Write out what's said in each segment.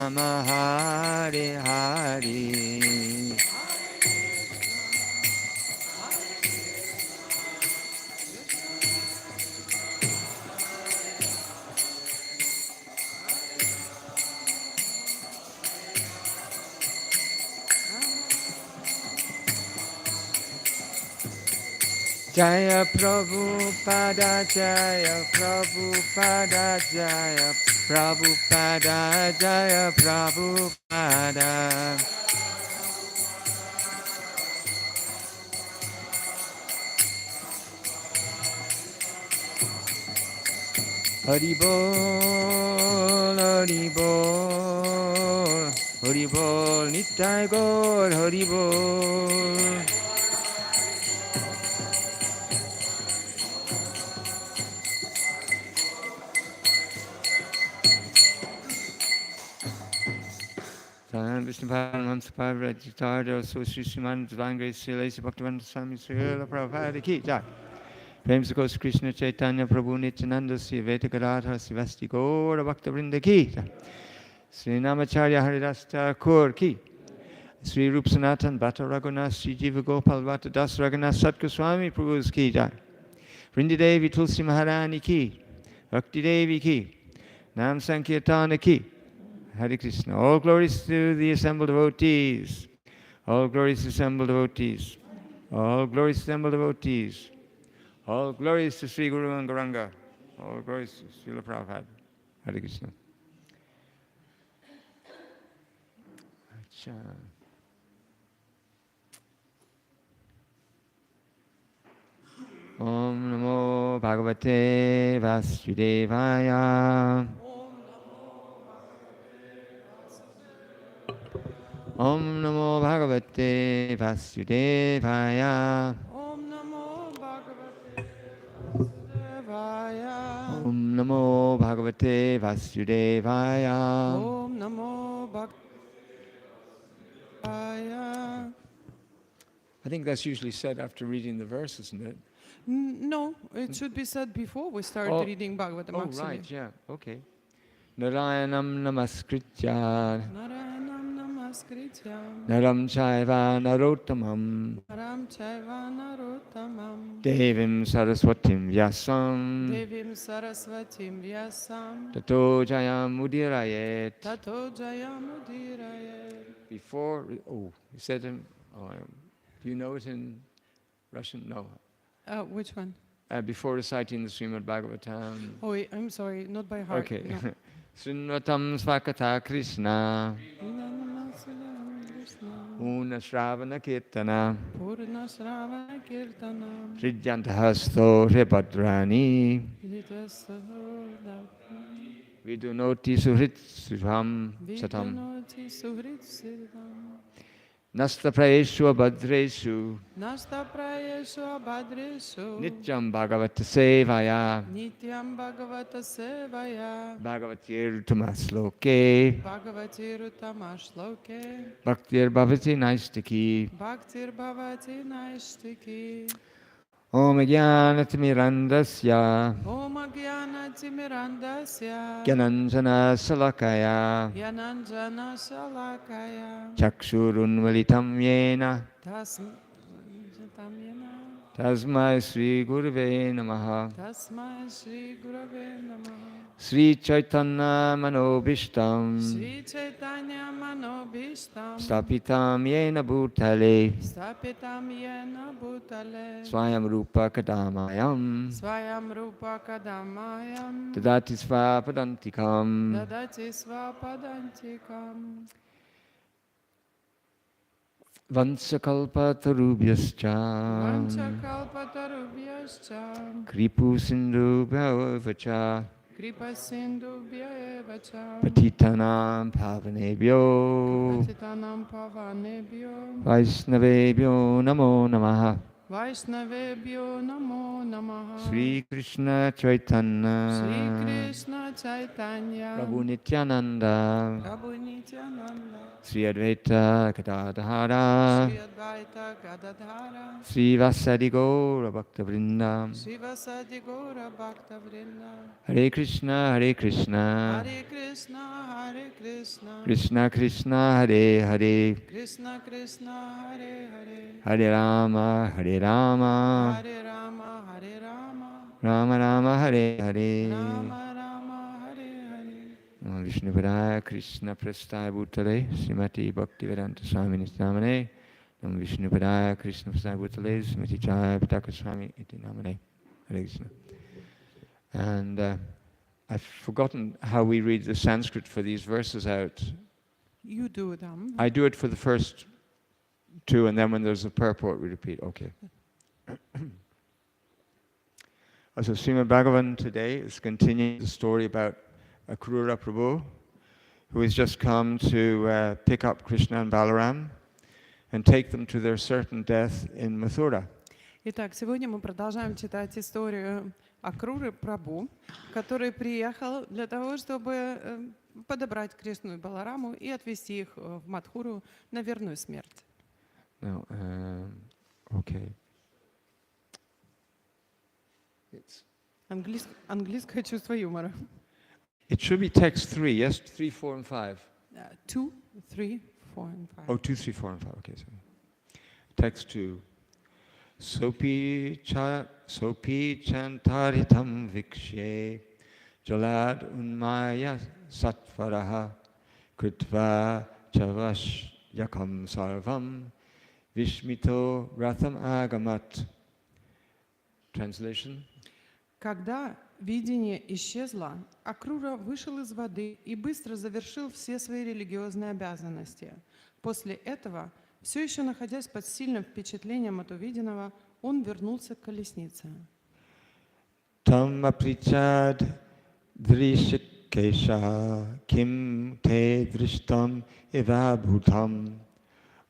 Rama Hare Hare. Jaya Prabhupada, Jaya Prabhupada, Jaya Prabhupada, Jaya Prabhupada. Haribol, Haribol, Haribol, Nitai Gaur, Haribol. Vishnu Paramhamsa Parvatitarya Sri Sriman Dvangre Sri Lesi Bhaktivinoda Swami Srila Prabhupada Ki Jai. Prem se Gosva Krishna Chaitanya Prabhu Nityananda Sri Advaita Gadadhara Sivasti Gaura Bhakta Vrinda Ki Jai. Sri Namacharya Haridas Thakur Ki. Sri Rup Sanatan Bhatta Raghunath Sri Jiva Gopal Bhatta Das Raghunath Sat Goswami Prabhu's Ki Jai. Vrindi Devi Tulsi Maharani Ki. Bhakti Devi Ki. Nam Sankirtana Ki. Hare Krishna. All glories to the assembled devotees. All glories to assembled devotees. All glories to assembled devotees. All glories to Sri Guru and Gauranga. All glories to Srila Prabhupada. Hare Krishna. Acha. Om Namo Bhagavate Vasudevaya. Om Namo Bhagavate Vasudevaya. Om Namo Bhagavate Vasudevaya. Om Namo Bhagavate Vasudevaya. Om Namo Bhagavate. I think that's usually said after reading the verse, isn't it? No, it should be said before we start reading Bhagavatam. Oh, right, yeah, okay. Narayanam Namaskritya. Narayanam Namaskritya. Naram Chaiva Narottamam. Naram Chaiva Narottamam. Devim Saraswatim Vyasam. Devim Saraswatim Vyasam. Tato Jayam Udirayet. Tato Jayam Udirayet. Before, you said him, do you know it in Russian? No. Which one? Before reciting the Srimad Bhagavatam. Oh, I'm sorry, not by heart. Okay. No. Srinvatam Svakata Krishna. Purna Shravana Kirtana. Purna Shravana Kirtana. Hriddyantahasto Hribadrani. Vidunoti Suhrit Subham Satam. Vidunoti Suhrit Subham. Nasta Prayeshu Abhadreshu. Nasta Prayeshu Abhadreshu. Nityam Bhagavata Sevaya. Nityam Bhagavata Sevaya. Bhagavatir Tamasloke. Bhagavatir Tamashloke. Bhaktir Bhavati Naistaki. Bhaktir Bhavati Naistaki. Om Jnanatimirandasya. Om Jnanatimirandasya. Gyananjana Salakaya. Gyananjana Salakaya. Chakshurunvalitam yena. Tasmai Sri Gurave Namaha. Tasmai Sri Gurave Namaha. Sri Chaitanya Manobhishtam. Sri Chaitanya Manobhishtam. Stapitam yena bhutale. Stapitam yena bhutale. Swayam Rupa Kadamayam. Swayam Rupa Kadamayam. Dadati Svapadantikam. Dadati Svapadantikam. Vansakalpatarubhyascha. Vansakalpatarubhyascha. Kripu Sindhubhyavacha. Kripa Sindhubhyaevacha. Patitanam Pavanebhyo. Patitanam Pavanebhyo. Vaishnavebhyo Namo Namaha. Vaishnavebhyo Namo Namaha. Sri Krishna Chaitanya. Sri Krishna Chaitanya. Prabhu Nityananda. Prabhu Nityananda. Sri Advaita Gadadhara Shri Advaita Gadadhara Sri Vasadi Gaura Bhakta Vrinda Shivasati Gaura Bhakta Vrinda Hare Krishna Hare Krishna Hare Krishna Hare Krishna Krishna Krishna Hare Hare Krishna Krishna Hare Hare Hare Rama Hare Rama Hare Rama Hare Rama Rama Rama Hare Hare Rama Rama Hare Hare Namo Vishnupadaya Krishna Prasthaya Bhutale Srimati Bhaktivedanta Swami Nityanamane Namo Vishnupadaya Krishna Prasthaya Bhutale Srimati Jaya Pataka Swami Iti Namane Hare Krishna. And I've forgotten how we read the Sanskrit for these verses out. You do them. I do it for the first two, and then when there's a purport, we repeat. Okay. So Srimad Bhagavan today is continuing the story about Akrura Prabhu, who has just come to pick up Krishna and Balaram and take them to their certain death in Mathura. Итак, сегодня мы продолжаем читать историю Акруры Прабху, который приехал для того, чтобы подобрать Кришну и Балараму и отвезти их в Мадхуру на верную смерть. Now, okay. Английское чувство юмора. It should be text 3, yes? 3, 4, and 5. 2, 3, 4, and 5. Oh, 2, 3, 4, and 5. Okay, sorry. Text 2. Sopi chantaritam vikshye jalad unmaya satvaraha kritva chavash yakam sarvam vishmito ratham agamat. Translation. Когда видение исчезло, Акрура вышел из воды и быстро завершил все свои религиозные обязанности. После этого, все еще находясь под сильным впечатлением от увиденного, он вернулся к колеснице. Tam aprichad drishikesha kim te drishtam eva bhutam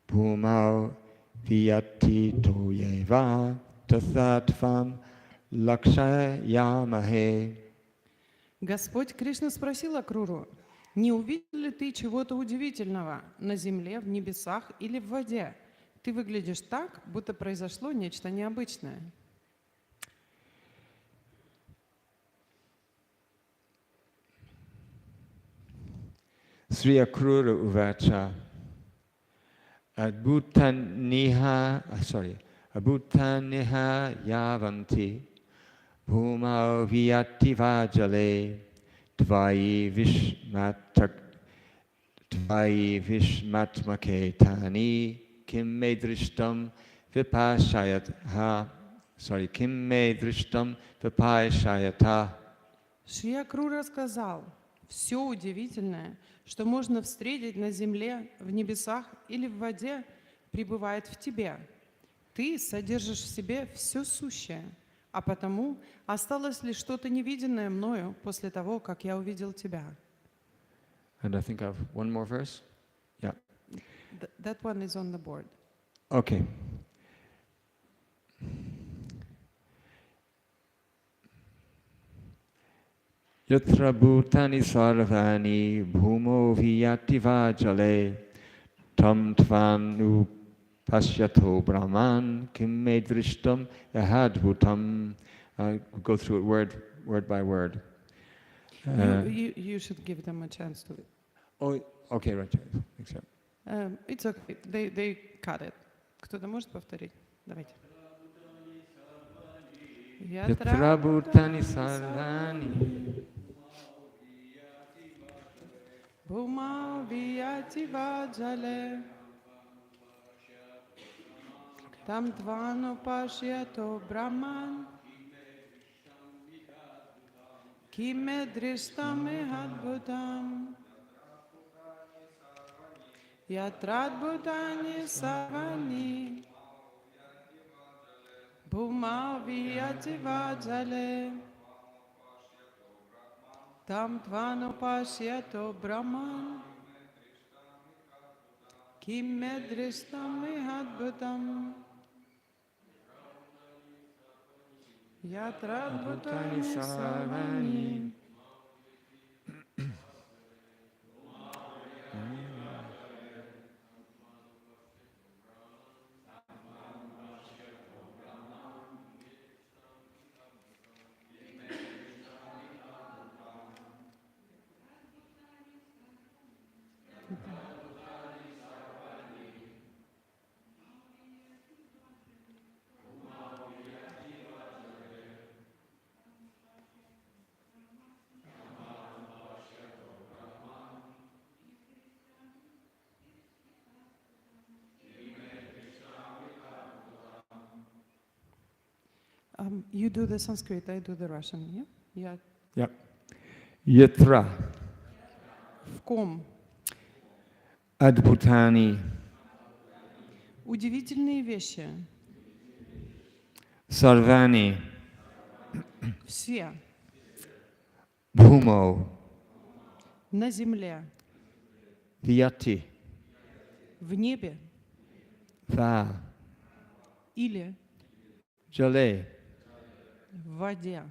bhumau viyati toyeva tathatvam lakshayamahe. Господь Кришна спросил Акруру: «Не увидел ли ты чего-то удивительного на земле, в небесах или в воде? Ты выглядишь так, будто произошло нечто необычное». Sri Akrura Uvacha Adbhutaniha Yavanti Bhumau Viyati Vajale Dvai Vishmatmaketani Kim me drishtam vipashayatha. Kim me drishtam vipashayatha. Шри Акрура сказал: «Все удивительное, что можно встретить на земле, в небесах или в воде, пребывает в тебе. Ты содержишь в себе все сущее, а потому осталось ли что-то невиденное мною после того, как я увидел тебя». And I think I have one more verse. Yeah. That one is on the board. Okay. Yatra bhutani sarvani bhumo viyati vajale tam tvanu pashyato brahman kim me drishtam ahadbhutam. I'll go through it word by word. You should give them a chance to. Oh, okay, right. Except. It's okay. They cut it. Кто-то может повторить? Давайте. Yatra bhutani sarvani Bhuma viyati vajale tam tvanu pashyato brahman kime drishtam hadbhutam yatradbhutani sarvani Bhuma viyati vajale tam tvanu pashyato brahman kim me drishtam hadbhutam yatradbhutani sarvani. You do the Sanskrit, I do the Russian. Yeah? Yep. Yatra В ком? adbhutani Удивительные вещи. sarvani Все bhumo на земле, vyati в небе va или jale в воде.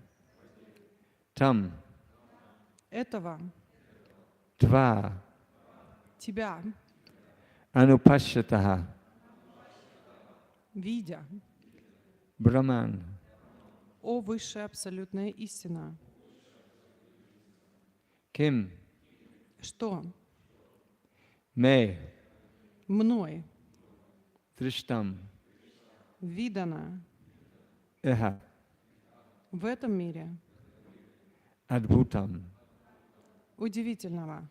tam Этого dva тебя, anupashyataha видя, brahman о высшая абсолютная истина. kim Что me мной drishtam видано iha в этом мире adbhutam. удивительного.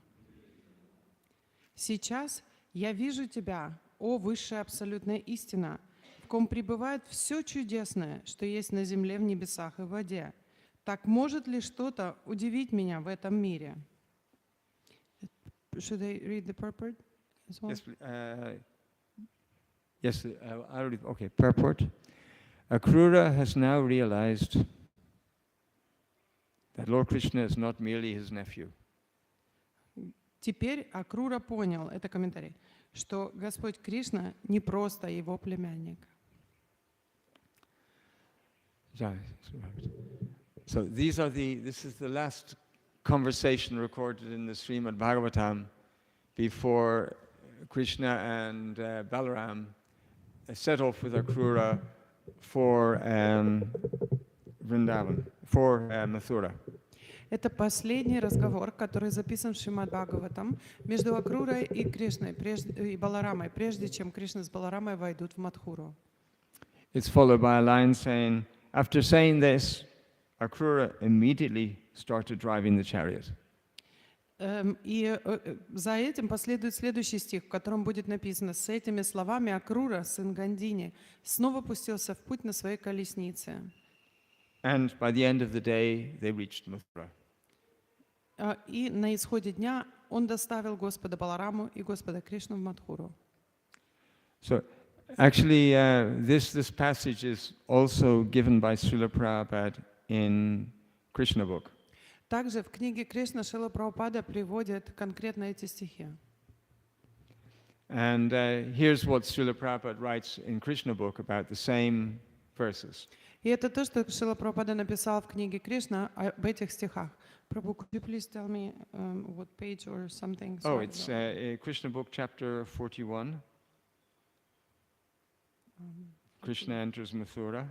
Сейчас я вижу тебя, о высшая абсолютная истина, в ком пребывает все чудесное, что есть на земле, в небесах и в воде. Так может ли что-то удивить меня в этом мире? Should I read the purport as well? Yes, I'll read. Okay, purport. Akrura has now realized that Lord Krishna is not merely his nephew. Теперь Акрура понял, это комментарий, что Господь Кришна не просто его племянник. So this is the last conversation recorded in the Srimad Bhagavatam before Krishna and Balaram set off with Akrura for Vrindavan, for Mathura. Это последний разговор, который записан в Шримад Бхагаватам между Акрурой и Кришной и Баларамой, прежде чем Кришна с Баларамой войдут в Мадхуру. It's followed by a line saying, after saying this, Akrura immediately started driving the chariot. И за этим последует следующий стих, в котором будет написано: с этими словами Акрура, сын Гандини, снова пустился в путь на своей колеснице. And by the end of the day, they reached Mathura. И на исходе дня он доставил Господа Балараму и Господа Кришну в Мадхуру. So, actually, this passage is also given by Srila Prabhupada in Krishna book. Также в книге Кришна Шрила Прабхупада приводит конкретно эти стихи. And here's what Srila Prabhupada writes in Krishna book about the same verses. И это то, что Шрила Прабхупада написал в книге Кришна об этих стихах. Prabhu, could you please tell me what page or something? Oh, it's Krishna book, chapter 41. Krishna enters Mathura.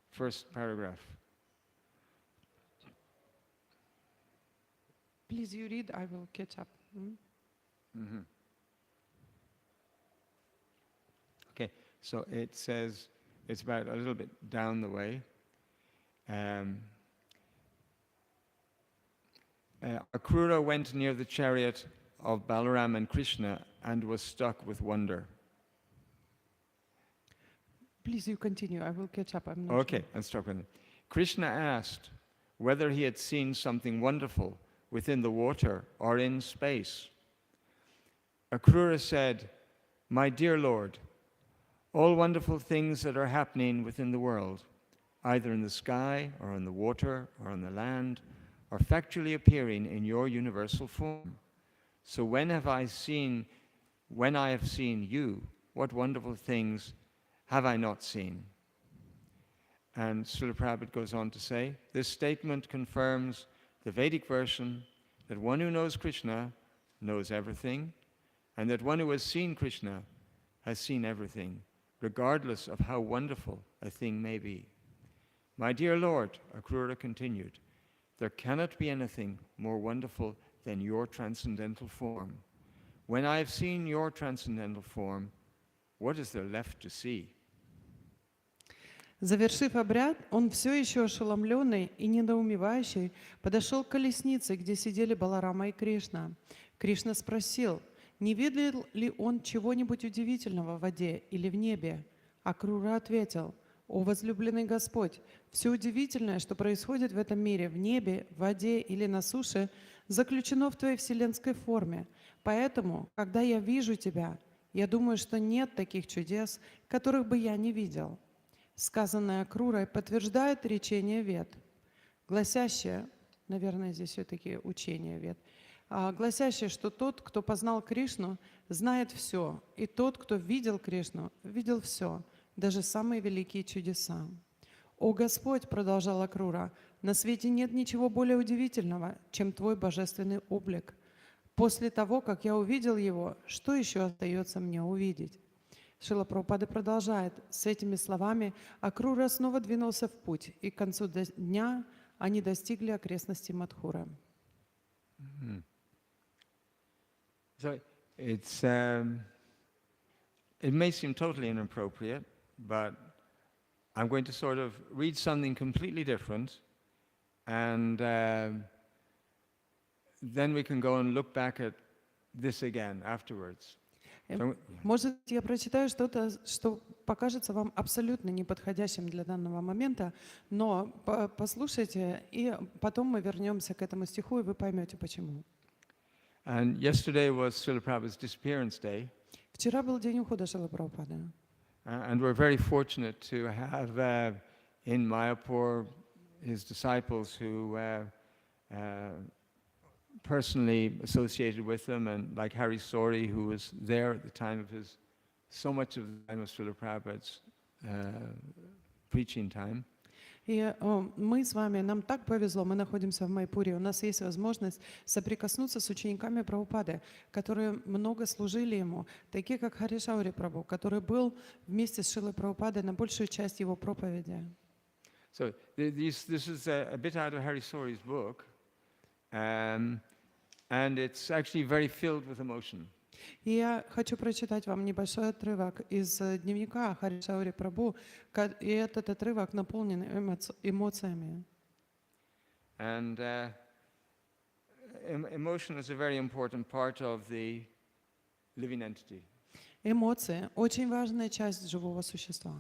First paragraph. Please, you read, I will catch up. Mm-hmm. Okay, so it says, it's about a little bit down the way. Akrura went near the chariot of Balaram and Krishna and was struck with wonder. Please, you continue. I will catch up. I'm not Okay, sure. I'm struck with it. Krishna asked whether he had seen something wonderful within the water or in space. Akrura said, "My dear Lord, all wonderful things that are happening within the world, either in the sky or in the water or on the land, are factually appearing in your universal form. So when I have seen you, what wonderful things have I not seen?" And Srila Prabhupada goes on to say, this statement confirms the Vedic version that one who knows Krishna knows everything, and that one who has seen Krishna has seen everything, regardless of how wonderful a thing may be. My dear Lord, Akrura continued, there cannot be anything more wonderful than your transcendental form. When I have seen your transcendental form, what is there left to see? Завершив обряд, он все еще ошеломленный и недоумевающий подошел к колеснице, где сидели Баларама и Кришна. Кришна спросил, не видел ли он чего-нибудь удивительного в воде или в небе? Акрура ответил, О возлюбленный Господь, все удивительное, что происходит в этом мире, в небе, в воде или на суше, заключено в Твоей вселенской форме. Поэтому, когда я вижу Тебя, я думаю, что нет таких чудес, которых бы я не видел. Сказанное Крурой подтверждает речение Вед, гласящее, наверное, здесь все-таки учение Вед, гласящее, что тот, кто познал Кришну, знает все, и тот, кто видел Кришну, видел все, даже самые великие чудеса. «О Господь!» — продолжала Крура, «на свете нет ничего более удивительного, чем Твой божественный облик. После того, как я увидел его, что еще остается мне увидеть?» Шрила Прабхупада продолжает. С этими словами Акрура снова двинулся в путь, и к концу дня они достигли окрестностей Мадхуры. So it may seem totally inappropriate, but I'm going to sort of read something completely different, and then we can go and look back at this again afterwards. Может, я прочитаю что-то, что покажется вам абсолютно неподходящим для данного момента, но послушайте, и потом мы вернемся к этому стиху, и вы поймете, почему. And yesterday was Srila Prabhupada's disappearance day. Вчера был день ухода Шрилы Прабхупады. And we're very fortunate to have in Mayapur his disciples who personally associated with them, and like Hari Sori, who was there at the time of his, so much of the time of Srila Prabhupada's preaching time. И мы с вами, нам так повезло, мы находимся в Майпуре, у нас есть возможность соприкоснуться с учениками Прабхупады, которые много служили ему, такие как Хари Шаури Прабху, который был вместе с Шрилой Прабхупадой на большую часть его проповеди. So this is a bit out of Hari Sori's book, and it's actually very filled with emotion. И я хочу прочитать вам небольшой отрывок из дневника Хари Шаури Прабху, и этот отрывок наполнен эмоциями. And emotion is a very important part of the living entity. Эмоции – очень важная часть живого существа.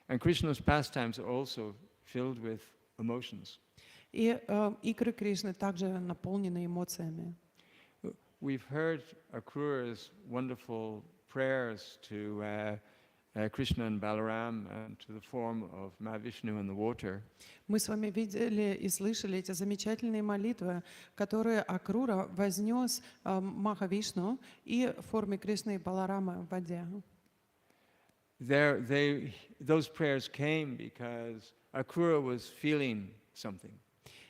And Krishna's pastimes are also filled with emotions. И игры Кришны также наполнены эмоциями. We've heard Akrura's wonderful prayers to Krishna and Balaram and to the form of Mahavishnu in the water. Мы с вами видели и слышали эти замечательные молитвы, которые Акрура вознес Махавишну и в форме Кришны и Баларама в воде. Those prayers came because Akrura was feeling something.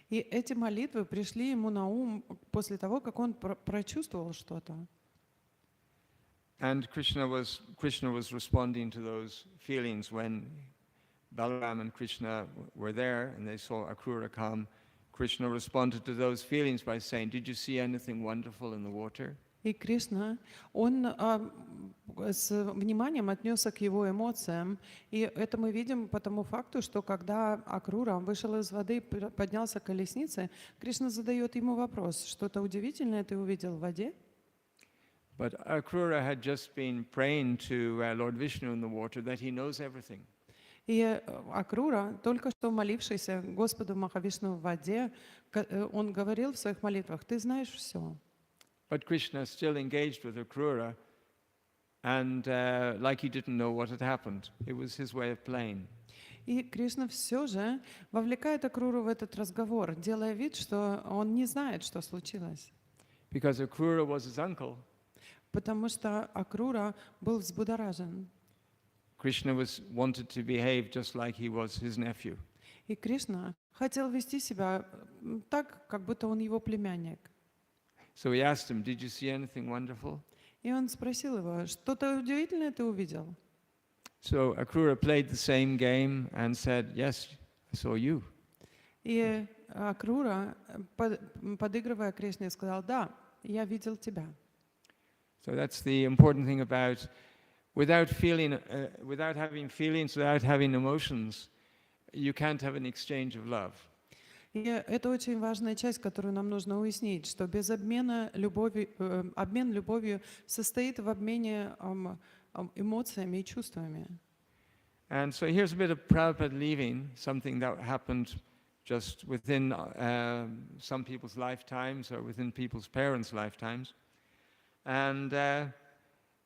И эти молитвы пришли ему на ум после того, как он прочувствовал что-то. And Krishna was responding to those feelings when Balaram and Krishna were there and they saw Akrura come. Krishna responded to those feelings by saying, "Did you see anything wonderful in the water?" И Кришна, он с вниманием отнесся к его эмоциям. И это мы видим по тому факту, что когда Акрура вышел из воды, поднялся к колеснице, Кришна задает ему вопрос: что-то удивительное ты увидел в воде? But Akrura had just been praying to Lord Vishnu in the water that he knows everything. И Акрура, только что молившийся Господу Махавишну в воде, он говорил в своих молитвах: ты знаешь все. But Krishna still engaged with Akrura, and like he didn't know what had happened. It was his way of playing. И Кришна все же вовлекает Акруру в этот разговор, делая вид, что он не знает, что случилось. Because Akrura was his uncle. Потому что Акрура был взбудоражен. Krishna wanted to behave just like he was his nephew. И Кришна хотел вести себя так, как будто он его племянник. So he asked him, "Did you see anything wonderful?" И он спросил его: что-то удивительное ты увидел? So Akrura played the same game and said, "Yes, I saw you." И Акрура, подыгрывая Кришне, сказал: да, я видел тебя. So that's the important thing about without having feelings, without having emotions, you can't have an exchange of love. И это очень важная часть, которую нам нужно уяснить, что без обмена любовью, обмен любовью состоит в обмене эмоциями и чувствами. And so here's a bit of Prabhupada leaving, something that happened just within some people's lifetimes or within people's parents' lifetimes. And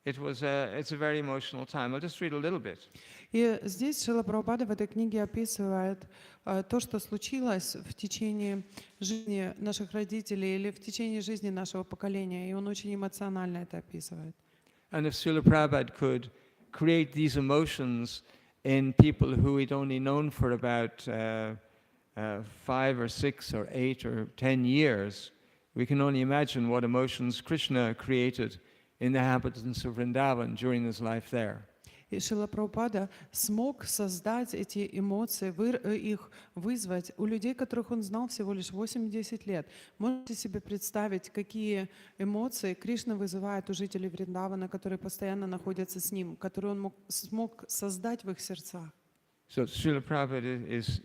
it's a very emotional time. I'll just read a little bit. И здесь Шрила Прабхупада в этой книге описывает то, что случилось в течение жизни наших родителей или в течение жизни нашего поколения, и он очень эмоционально это описывает. And if Srila Prabhupada could create these emotions in people who he'd only known for about 5 or 6 or 8 or 10 years, we can only imagine what emotions Krishna created in the inhabitants of Vrindavan during his life there. И Шрила Прабхупада смог создать эти эмоции, их вызвать у людей, которых он знал всего лишь 8-10 лет. Можете себе представить, какие эмоции Кришна вызывает у жителей Вриндавана, которые постоянно находятся с ним, которые он смог создать в их сердцах. So Srila Prabhupada this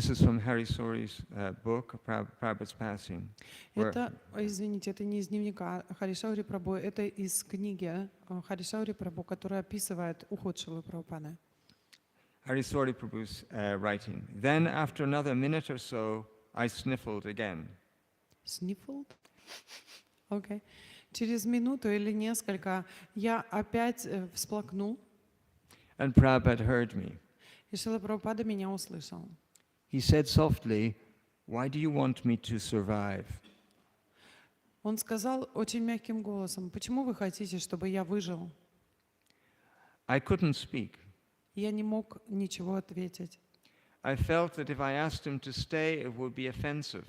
is from Hari Sori's book, Prabhupada's Passing. Это, извините, это не из дневника Харишаури Прабху, это из книги Харишаури Прабху, которая описывает уход Шрилы Прабхупады. Hari Sori Prabhu's writing. Then after another minute or so, I sniffled again. Sniffled? Окей. Через минуту или несколько я опять всплакнул. And Prabhupada heard me. И Шрила Прабхупада меня услышал. He said softly, "Why do you want me to survive?" Он сказал очень мягким голосом: «Почему вы хотите, чтобы я выжил?» I couldn't speak. Я не мог ничего ответить. I felt that if I asked him to stay, it would be offensive.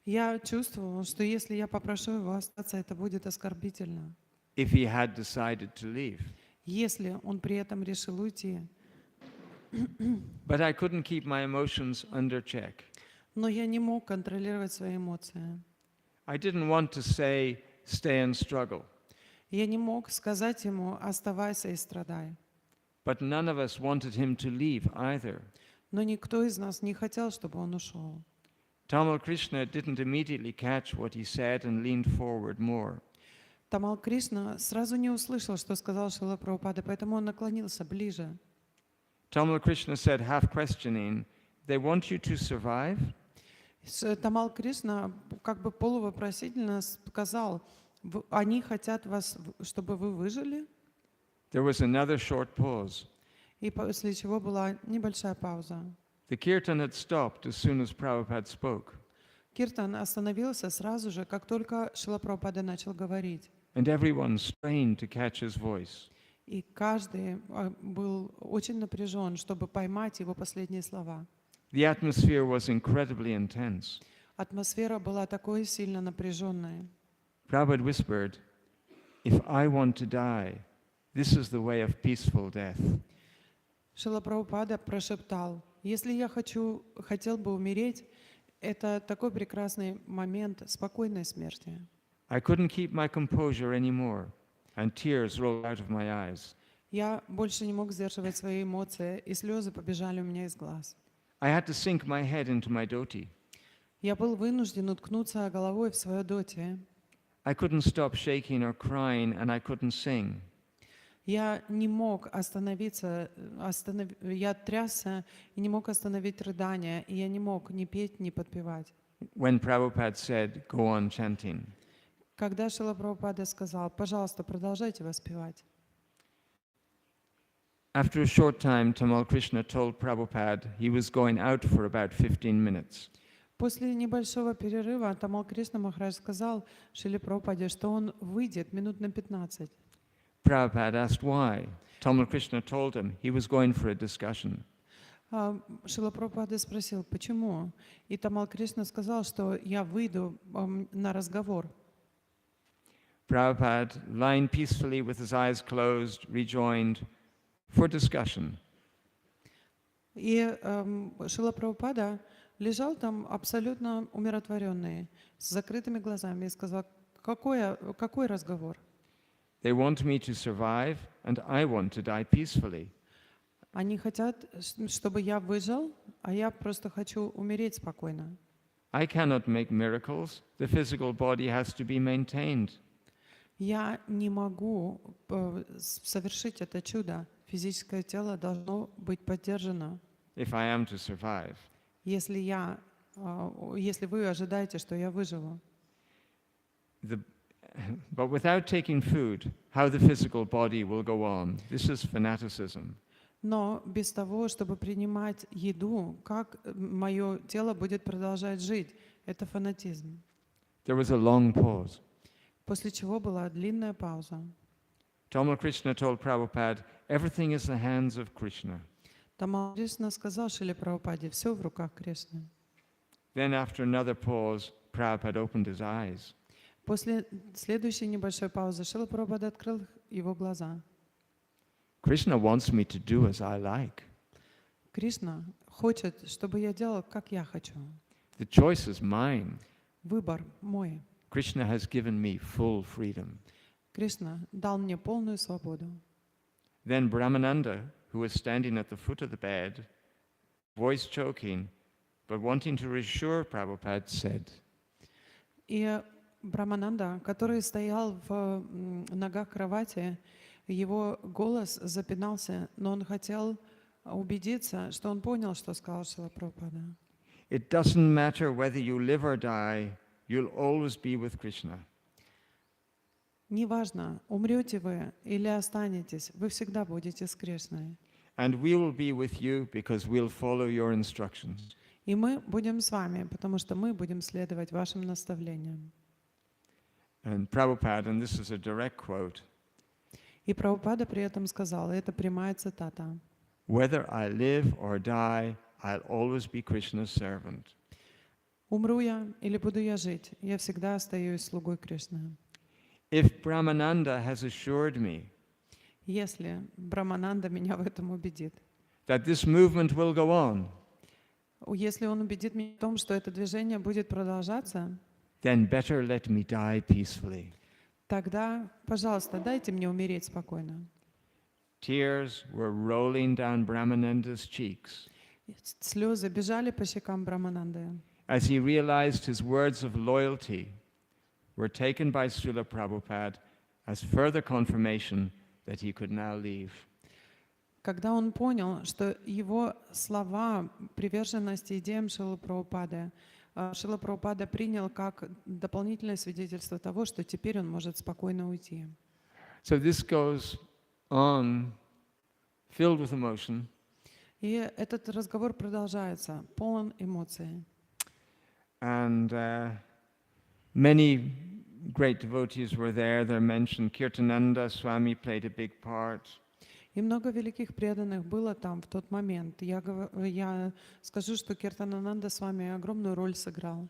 Я чувствовал, что если я попрошу его остаться, это будет оскорбительно. If he had decided to leave. Если он при этом решил уйти. But I couldn't keep my emotions under check. Но я не мог контролировать свои эмоции. I didn't want to say, "Stay and struggle." Я не мог сказать ему: «Оставайся и страдай». But none of us wanted him to leave either. Но никто из нас не хотел, чтобы он ушел. Tamal Krishna didn't immediately catch what he said and leaned forward more. Тамал Кришна сразу не услышал, что сказал Шрила Прабхупада, поэтому он наклонился ближе. Tamal Krishna said, half questioning, "They want you to survive?" Тамал Кришна как бы полувопросительно сказал: «Они хотят вас, чтобы вы выжили?» There was another short pause. И после чего была небольшая пауза. The kirtan had stopped as soon as Prabhupada spoke. Киртан остановился сразу же, как только Шрила Прабхупада начал говорить. And everyone strained to catch his voice. И каждый был очень напряжен, чтобы поймать его последние слова. The atmosphere was incredibly intense. Атмосфера была такой сильно напряженной. Prabhupada whispered, "If I want to die, this is the way of peaceful death." Шрила Прабхупада прошептал: «Если я хотел бы умереть, это такой прекрасный момент спокойной смерти». I couldn't keep my composure anymore, and tears rolled out of my eyes. Я больше не мог сдерживать свои эмоции, и слезы побежали у меня из глаз. I had to sink my head into my dhoti. Я был вынужден уткнуться головой в свое доти. I couldn't stop shaking or crying, and I couldn't sing. Я не мог остановиться, я трясся и не мог остановить рыдания, и я не мог ни петь, ни подпевать. When Prabhupada said, "Go on chanting." Когда Шрила Прабхупада сказал: «Пожалуйста, продолжайте воспевать». After a short time, Tamal Krishna told Prabhupada he was going out for about 15 minutes. После небольшого перерыва Тамал Кришна Махарадж сказал Шриле Прабхупаде, что он выйдет минут на 15. Prabhupada asked why. Tamal Krishna told him he was going for a discussion. Шрила Прабхупада спросил, почему? И Тамал Кришна сказал, что я выйду на разговор. Prabhupada, lying peacefully with his eyes closed, rejoined, "For discussion." И Шрила Прабхупада лежал там абсолютно умиротворенный, с закрытыми глазами, и сказал: какой разговор? They want me to survive, and I want to die peacefully. Они хотят, чтобы я выжил, а я просто хочу умереть спокойно. I cannot make miracles. The physical body has to be maintained. Я не могу совершить это чудо. физическое тело должно быть поддержано. if I am to survive. Если вы ожидаете, что я выживу. But without taking food, how the physical body will go on. This is fanaticism. Но без того, чтобы принимать еду, как мое тело будет продолжать жить? Это фанатизм. There was a long pause. После чего была длинная пауза. Tamal Krishna told Prabhupada, everything is in the hands of Krishna. Тамал Кришна сказал Шриле Прабхупаде, все в руках Кришны. Then after another pause, Prabhupada opened his eyes. После следующей небольшой паузы Шрила Прабхупада открыл его глаза. Krishna wants me to do as I like. Кришна хочет, чтобы я делал, как я хочу. The choice is mine. Выбор мой. Krishna has given me full freedom. Кришна дал мне полную свободу. Then Brahmananda, who was standing at the foot of the bed, voice choking, but wanting to reassure Prabhupada, said, И Брамананда, который стоял в ногах кровати, его голос запинался, но он хотел убедиться, что он понял, что сказал Шрила Прабхупада. It doesn't matter whether you live or die, you'll always be with Krishna. Неважно, умрете вы или останетесь, вы всегда будете с Кришной. And we will be with you because we'll follow your instructions. И мы будем с вами, потому что мы будем следовать вашим наставлениям. And Prabhupada, and this is a direct quote, И Прабхупада при этом сказал, и это прямая цитата, whether I live or die, I'll always be Krishna's servant. «Умру я или буду я жить, я всегда остаюсь слугой Кришны». If Brahmananda has assured me Если Брамананда меня в этом убедит, that this movement will go on, если он убедит меня в том, что это движение будет продолжаться, then better let me die peacefully. тогда, пожалуйста, дайте мне умереть спокойно. Tears were rolling down Brahmananda's cheeks Слезы бежали по щекам Брамананды, as he realized his words of loyalty were taken by Srila Prabhupada as further confirmation that he could now leave. когда он понял, что его слова приверженности идеям Шрилы Прабхупады, Шрила Прабхупада принял как дополнительное свидетельство того, что теперь он может спокойно уйти. So this goes on, filled with emotion. И этот разговор продолжается, полон эмоций. And many great devotees were there. They're mentioned. Kirtananda Swami played a big part. И много великих преданных было там в тот момент. Я скажу, что Киртанананда с вами огромную роль сыграл.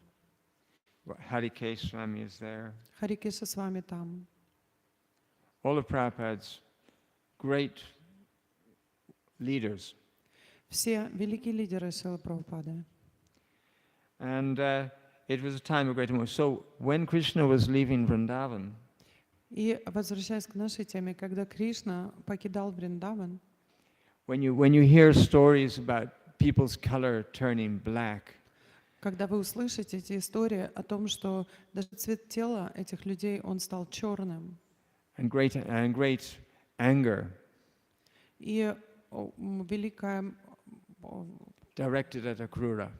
Harikesh Swami is there. Харикеша с вами там. All of Prabhupada's great leaders. Все великие лидеры Шрилы Прабхупады. And it was a time of great emotion. So when Krishna was leaving Vrindavan, И возвращаясь к нашей теме, когда Кришна покидал Вриндаван, when you hear stories about people's color turning black, когда вы услышите эти истории о том, что даже цвет тела этих людей, он стал черным, and great anger и великое directed at Akrura,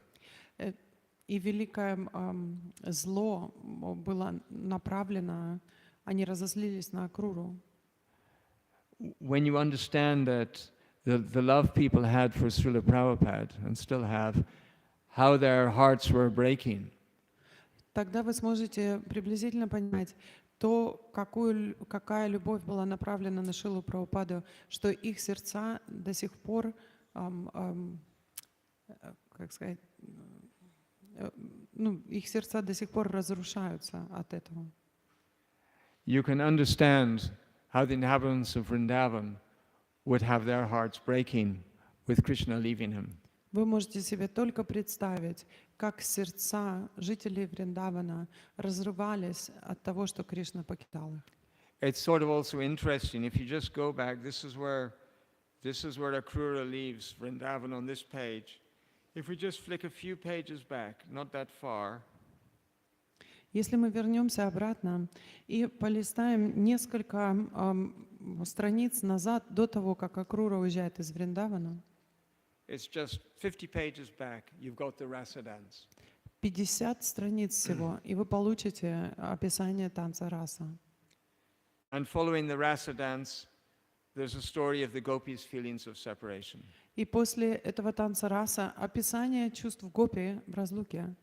зло было направлено, они разозлились на Акруру. when you understand that the love people had for Srila Prabhupada and still have, how their hearts were breaking. Тогда вы сможете приблизительно понимать то, какая любовь была направлена на Шрилу Прабхупаду, что их сердца до сих пор, их сердца до сих пор разрушаются от этого. You can understand how the inhabitants of Vrindavan would have their hearts breaking with Krishna leaving him. Вы можете себе только представить, как сердца жителей Вриндавана разрывались от того, что Кришна покидал их. It's sort of also interesting if you just go back. This is where Akrura leaves Vrindavan on this page. If we just flick a few pages back, not that far. Если мы вернемся обратно и полистаем несколько страниц назад, до того, как Акрура уезжает из Вриндавана, it's just 50 pages back, you've got the rasa dance. 50 страниц всего, и вы получите описание танца раса. And following the rasa dance, there's a story of the gopis' feelings of separation. И после этого танца раса описание чувств гопи в разлуке.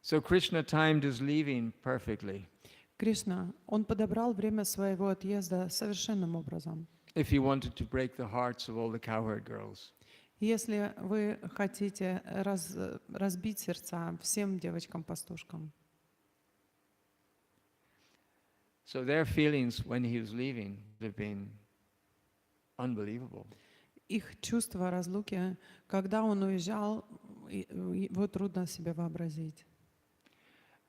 So Krishna timed his leaving perfectly. Кришна, он подобрал время своего отъезда совершенным образом. If he wanted to break the hearts of all the cowherd girls. Если вы хотите разбить сердца всем девочкам-пастушкам. So their feelings when he was leaving would have been unbelievable. Их чувство разлуки, когда он уезжал, его трудно себе вообразить.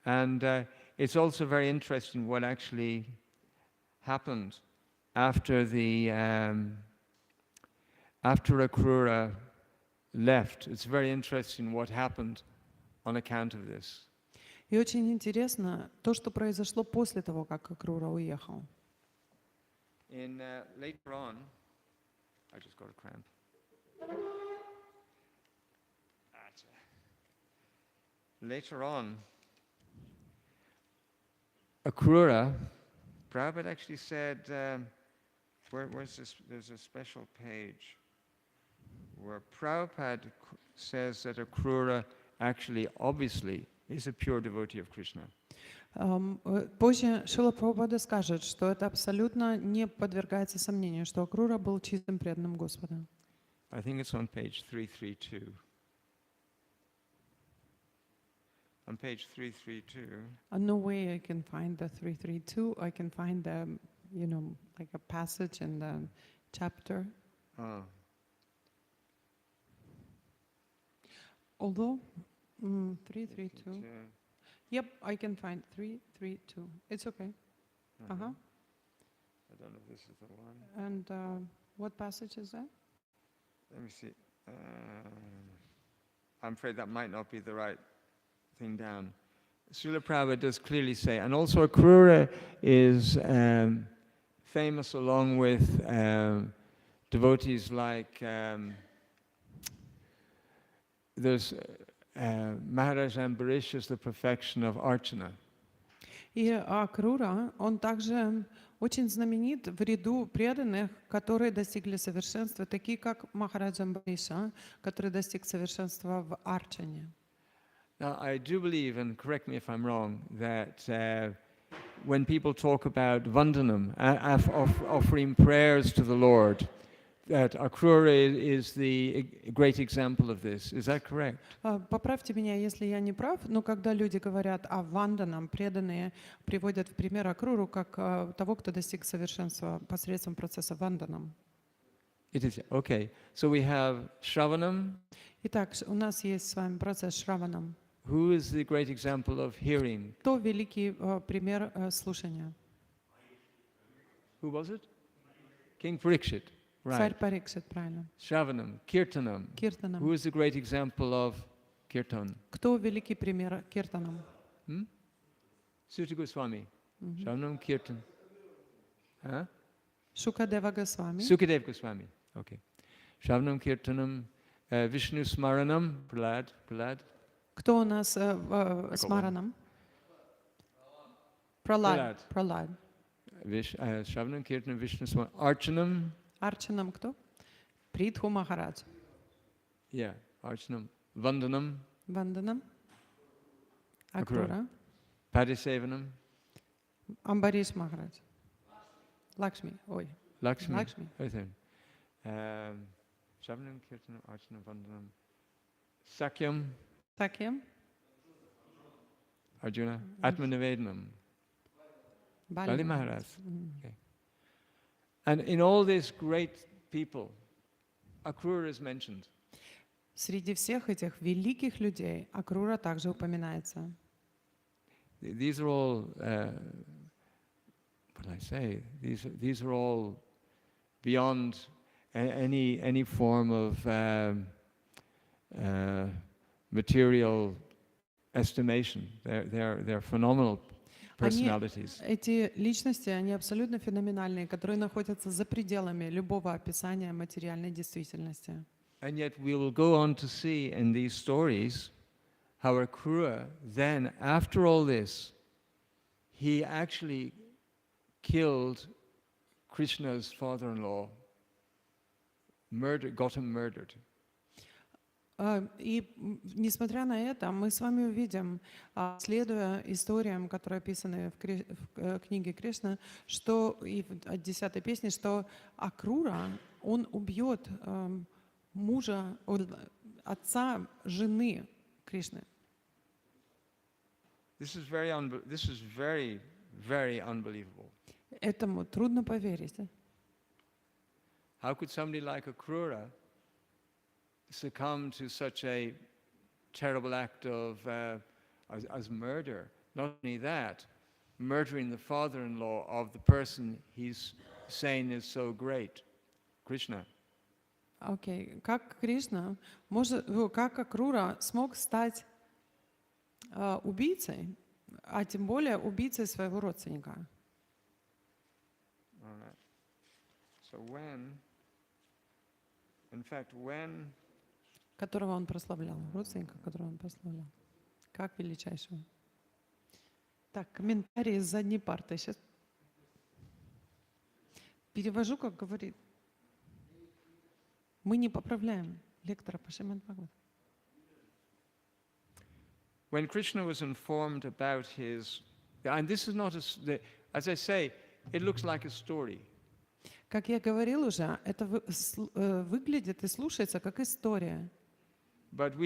And it's also very interesting what actually happened after Akrura left. It's very interesting what happened on account of this. И очень интересно то, что произошло после того, как Акрура уехал. Later on, I just got a cramp. Later on, Akrura, Prabhupada actually said, where's this? There's a special page where Prabhupada says that Akrura actually, obviously, is a pure devotee of Krishna. Позже Шрила Прабхупада скажет, что это абсолютно не подвергается сомнению, что Акрура был чистым преданным Господа. I think it's on page 332. On page 332. No way I can find the 332. I can find the, like a passage in the chapter. Oh. Although 332. Yep, I can find 332. It's okay. I don't know if this is the one. And what passage is that? Let me see. I'm afraid that might not be the right thing down. Srila Prabhupada does clearly say, and also Akrura is famous along with devotees like there's Maharaj Ambarish is the perfection of Archana. И Акрура, он также очень знаменит в ряду преданных, которые достигли совершенства, такие как Махараджа Амбариша, который достиг совершенства в Арчане. Now, I do believe, and correct me if I'm wrong, that when people talk about Vandanam, offering prayers to the Lord, that Akrura is the great example of this. Is that correct? Поправьте меня, если я не прав, но когда люди говорят о Ванданам, преданные приводят в пример Акруру как того, кто достиг совершенства посредством процесса Ванданам. It is, okay. So we have Shravanam. Итак, у нас есть с вами процесс Шраванам. Who is the great example of hearing? Кто великий пример слушания? Who was it? King Parikshit. Царь Right. Парикшит, правильно. Shravanam, Kirtanam. Киртанам. Who is the great example of Kirtan? Кто великий пример Киртанам? Suta Goswami. Shravanam, Kirtan. Huh? Шукадева Госвами. Sukadev Goswami. Okay. Shravanam, Kirtanam, Vishnu Smaranam, Prahlad. Кто у нас с Мараном? Пралад. Shravanam, Kirtanam, Vishnu Smaranam. Archanam. Арчанам кто? Притху Махарадж. Yeah, Archanam. Vandanam. Ванданам. Акрура. Акрура. Padisevanam. Амбариш Махарадж. Лакшми. Ой. Lakshmi. Lakshmi. Everything. Shravanam, Kirtanam, Archanam, Vandanam. Sakyam. Такем. Arjuna. Atmanivedanam. Bali Maharaj. Okay. And in all these great people, Akrura is mentioned. Среди всех этих великих людей Акрура также упоминается. These are all, what do I say? These are all beyond any form of material estimation. They're phenomenal. personalities. Эти личности, они абсолютно феноменальные, которые находятся за пределами любого описания материальной действительности. And yet we will go on to see in these stories how Akrura then, after all this, he actually killed Krishna's father-in-law, got him murdered. И несмотря на это, мы с вами увидим, следуя историям, которые описаны в книге Кришны, что и в 10-й песне, что Акрура, он убьет мужа, отца жены Кришны. This is very, very unbelievable. Этому трудно поверить. How could somebody like Akrura succumb to such a terrible act of as murder? Not only that, murdering the father-in-law of the person he's saying is so great, Krishna. Окей. Как Кришна, как Акрура смог стать убийцей, а тем более убийцей своего родственника? All right. So Которого он прославлял, родственника, которого он прославлял, как величайшего. Так, комментарии из задней парты. Сейчас перевожу, как говорит. Мы не поправляем лектора Пашиман Бхагават. When Krishna was informed about his, and this is not as I say, it looks like a story. Как я говорил уже, это выглядит и слушается как история. But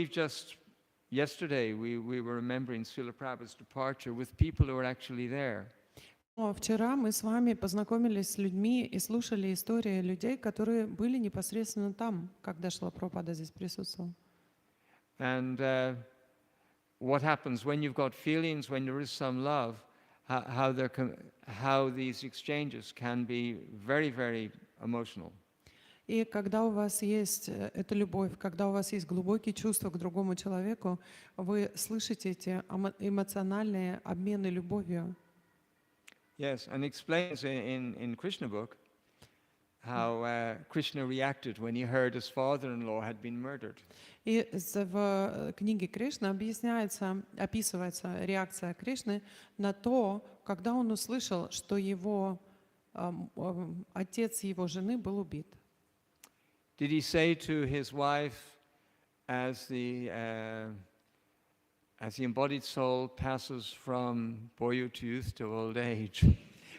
yesterday we were remembering Srila Prabhupada's departure with people who were actually there. Вчера мы с вами познакомились с людьми и слушали истории людей, которые были непосредственно там, когда Шрила Прабхупада здесь присутствовал. And what happens when you've got feelings, when there is some love, how these exchanges can be very, very emotional. И когда у вас есть эта любовь, когда у вас есть глубокие чувства к другому человеку, вы слышите эти эмоциональные обмены любовью. Yes, and explains in Krishna book how Krishna reacted when he heard his father-in-law had been murdered. И в книге Кришны описывается реакция Кришны на то, когда он услышал, что его отец его жены был убит. Did he say to his wife, as the embodied soul passes from boyhood to youth to old age?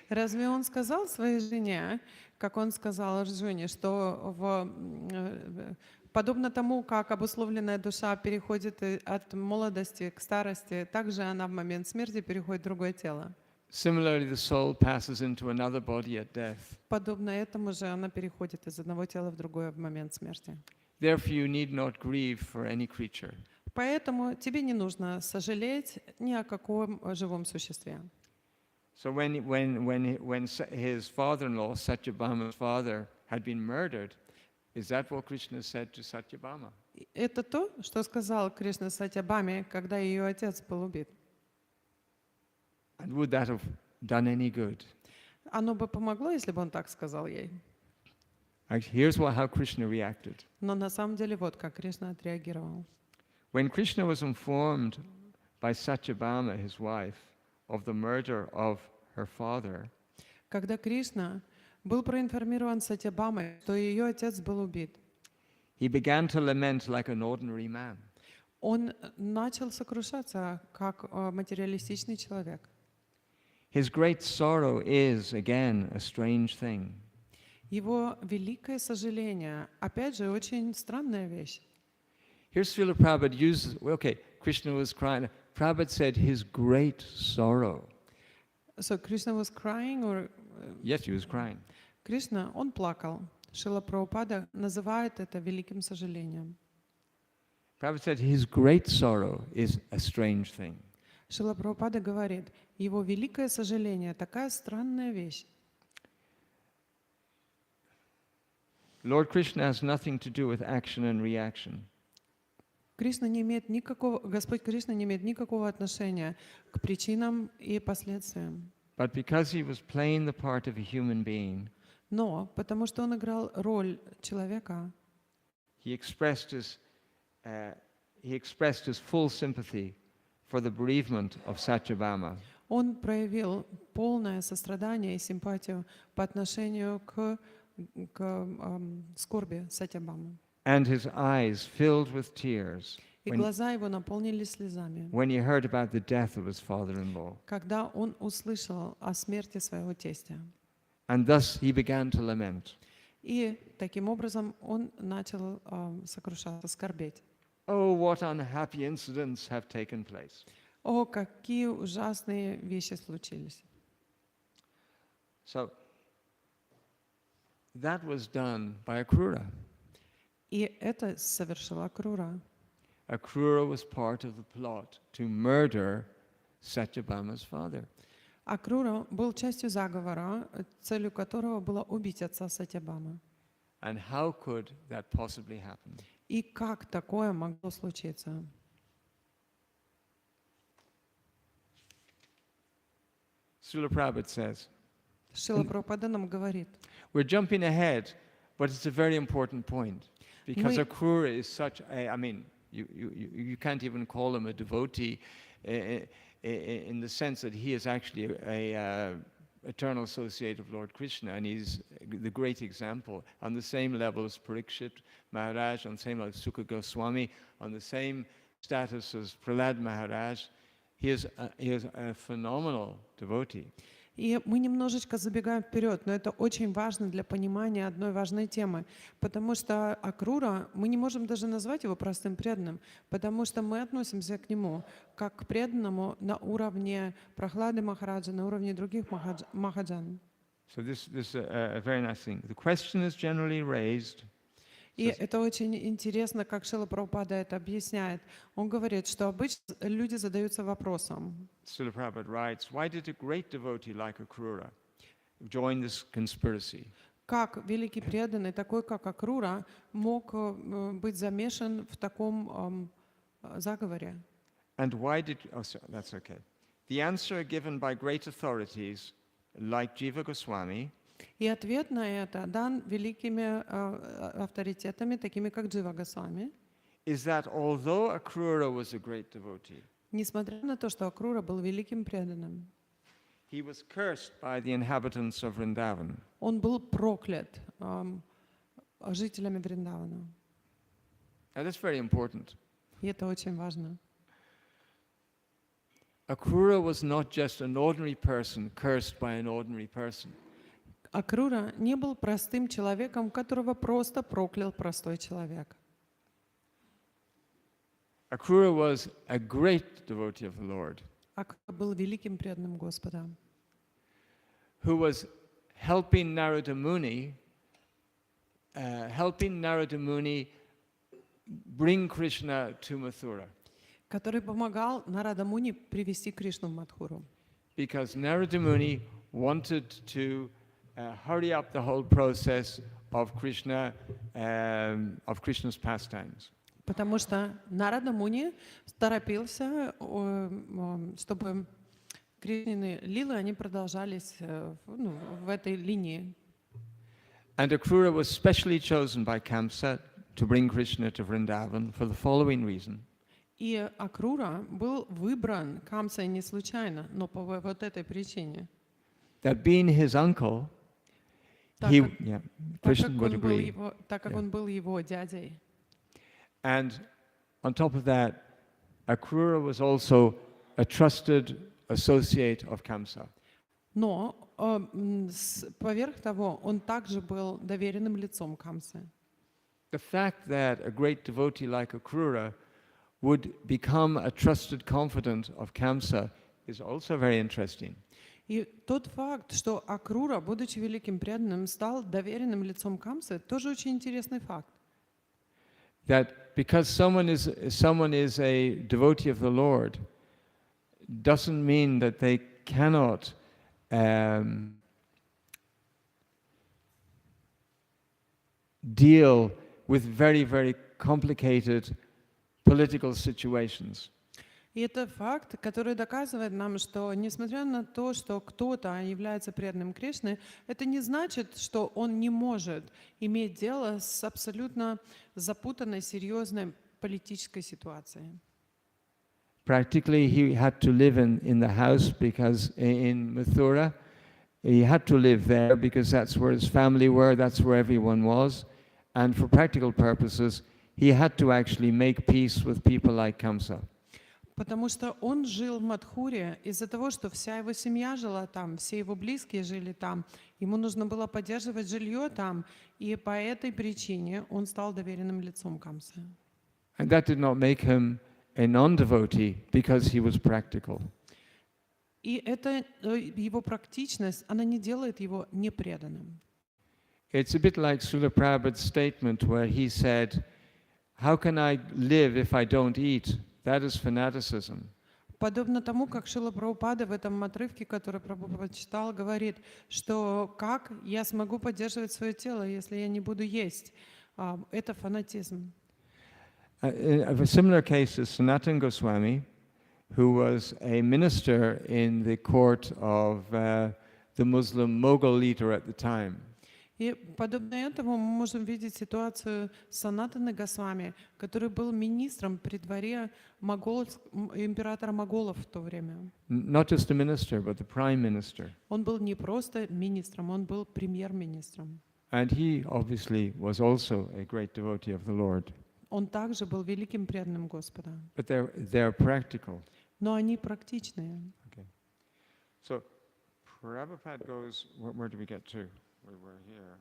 Разве он сказал своей жене, как он сказал Арджуне, что подобно тому, как обусловленная душа переходит от молодости к старости, также она в момент смерти переходит в другое тело? Similarly, the soul passes into another body at death. Подобно этому же она переходит из одного тела в другое в момент смерти. Therefore, you need not grieve for any creature. Поэтому тебе не нужно сожалеть ни о каком живом существе. So when his father-in-law, Satyabhama's father, had been murdered, is that what Krishna said to Satyabhama? Это то, что сказал Кришна Сатьябаме, когда ее отец был убит. And would that have done any good? Оно бы помогло, если бы он так сказал ей. Here's how Krishna reacted. Но на самом деле вот как Кришна отреагировал. When Krishna was informed by Satyabhama, his wife, of the murder of her father, когда Кришна был проинформирован Сатьябамой, что ее отец был убит, he began to lament like an ordinary man. Он начал сокрушаться как материалистичный человек. His great sorrow is, again, a strange thing. Его великое сожаление, опять же, очень странная вещь. Here Srila Prabhupada uses, Krishna was crying. Prabhupada said his great sorrow. So Krishna was crying or... Yes, he was crying. Кришна, он плакал. Шрила Прабхупада называет это великим сожалением. Prabhupada said his great sorrow is a strange thing. Шрила Прабхупада говорит, его великое сожаление такая странная вещь. Lord Krishna has nothing to do with action and reaction. Кришна не имеет никакого, Господь Кришна не имеет никакого отношения к причинам и последствиям. But because he was playing the part of a human being, Но потому что он играл роль человека, he expressed his full sympathy for the bereavement of Satyabhama. он проявил полное сострадание и симпатию по отношению к скорби Сатябамы. And his eyes filled with tears И глаза его наполнились слезами, when he heard about the death of his father-in-law. когда он услышал о смерти своего тестя. And thus he began to lament. И таким образом он начал сокрушаться, скорбеть. Oh, what unhappy incidents have taken place. О, какие ужасные вещи случились. So that was done by Akrura. И это совершила Акрура. Akrura was part of the plot to murder Satyabhama's father. Акрура был частью заговора, целью которого было убить отца Сатябамы. And how could that possibly happen? И как такое могло случиться? Srila Prabhupada says, Шрила Прабхупада нам говорит, we're jumping ahead, but it's a very important point. Because Akrura is such a, I mean, you can't even call him a devotee in the sense that he is actually a eternal associate of Lord Krishna, and he's the great example on the same level as Parikshit Maharaj, on the same level as Sukha Goswami, on the same status as Prahlad Maharaj. He is a phenomenal devotee. И мы немножечко забегаем вперед, но это очень важно для понимания одной важной темы, потому что Акрура, мы не можем даже назвать его простым преданным, потому что мы относимся к нему как к преданному на уровне Прахлады Махараджа, на уровне других махаджан. So this is a very nice thing. The question is generally raised. И это очень интересно, как Шрила Прабхупада это объясняет. Он говорит, что обычно люди задаются вопросом. Srila Prabhupada writes, why did a great devotee like Akrura join this conspiracy? Как великий преданный, такой как Акрура, мог быть замешан в таком заговоре? And why did, oh, sorry, that's okay. The answer given by great authorities like Jiva Goswami И ответ на это дан великими авторитетами, такими как Джива Госвами. is that although Akrura was a great devotee, Несмотря на то, что Акрура был великим преданным, he was cursed by the inhabitants of Vrindavan. он был проклят жителями Вриндавана. Now that's very important. И это очень важно. Akrura was not just an ordinary person cursed by an ordinary person. Акрура не был простым человеком, которого просто проклял простой человек. Akrura was a great devotee of the Lord, Акрура был великим преданным Господа, who was helping Narada Muni bring Krishna to Mathura. который помогал Нарада Муни привести Кришну в Мадхуру. Because Narada Muni wanted to hurry up the whole process of Krishna's pastimes. Потому что Нарада Муни торопился, чтобы Кришнины лилы, они продолжались в этой линии. And Akrura was specially chosen by Kamsa to bring Krishna to Vrindavan for the following reason. И Акрура был выбран Камсой не случайно, но по вот этой причине. That being his uncle, Krishna would agree. Так как он был его дядей. And on top of that, Akrura was also a trusted associate of Kamsa. Но поверх того, он также был доверенным лицом Камсы. The fact that a great devotee like Akrura would become a trusted confidant of Kamsa is also very interesting. И тот факт, что Акрура, будучи великим преданным, стал доверенным лицом Камсы, тоже очень интересный факт. That because someone is a devotee of the Lord doesn't mean that they cannot deal with very, very complicated political situations. И это факт, который доказывает нам, что несмотря на то, что кто-то является преданным Кришне, это не значит, что он не может иметь дело с абсолютно запутанной, серьезной политической ситуацией. Practically, he had to live in the house because in Mathura, he had to live there because that's where his family were, that's where everyone was. And for practical purposes, he had to actually make peace with people like Kamsa. Потому что он жил в Мадхуре из-за того, что вся его семья жила там, все его близкие жили там. Ему нужно было поддерживать жилье там, и по этой причине он стал доверенным лицом Камсы. And that did not make him a non-devotee because he was practical. И эта его практичность, она не делает его непреданным. It's a bit like Srila Prabhupada's statement where he said, "How can I live if I don't eat?" That is fanaticism. Подобно тому, как Шрила Прабхупада в этом отрывке, который Прабхупада читал, говорит, что как я смогу поддерживать свое тело, если я не буду есть. Это фанатизм. A similar case is Sanatana Goswami, who was a minister in the court of the Muslim Mughal leader at the time. И подобно этому мы можем видеть ситуацию Санатаны Госвами, который был министром при дворе императора моголов в то время. Not just a minister, but the prime minister. Он был не просто министром, он был премьер-министром. And he obviously was also a great devotee of the Lord. Он также был великим преданным Господа. But they're practical. Но они практичные. Okay. So Prabhupada goes, where do we get to? We were here.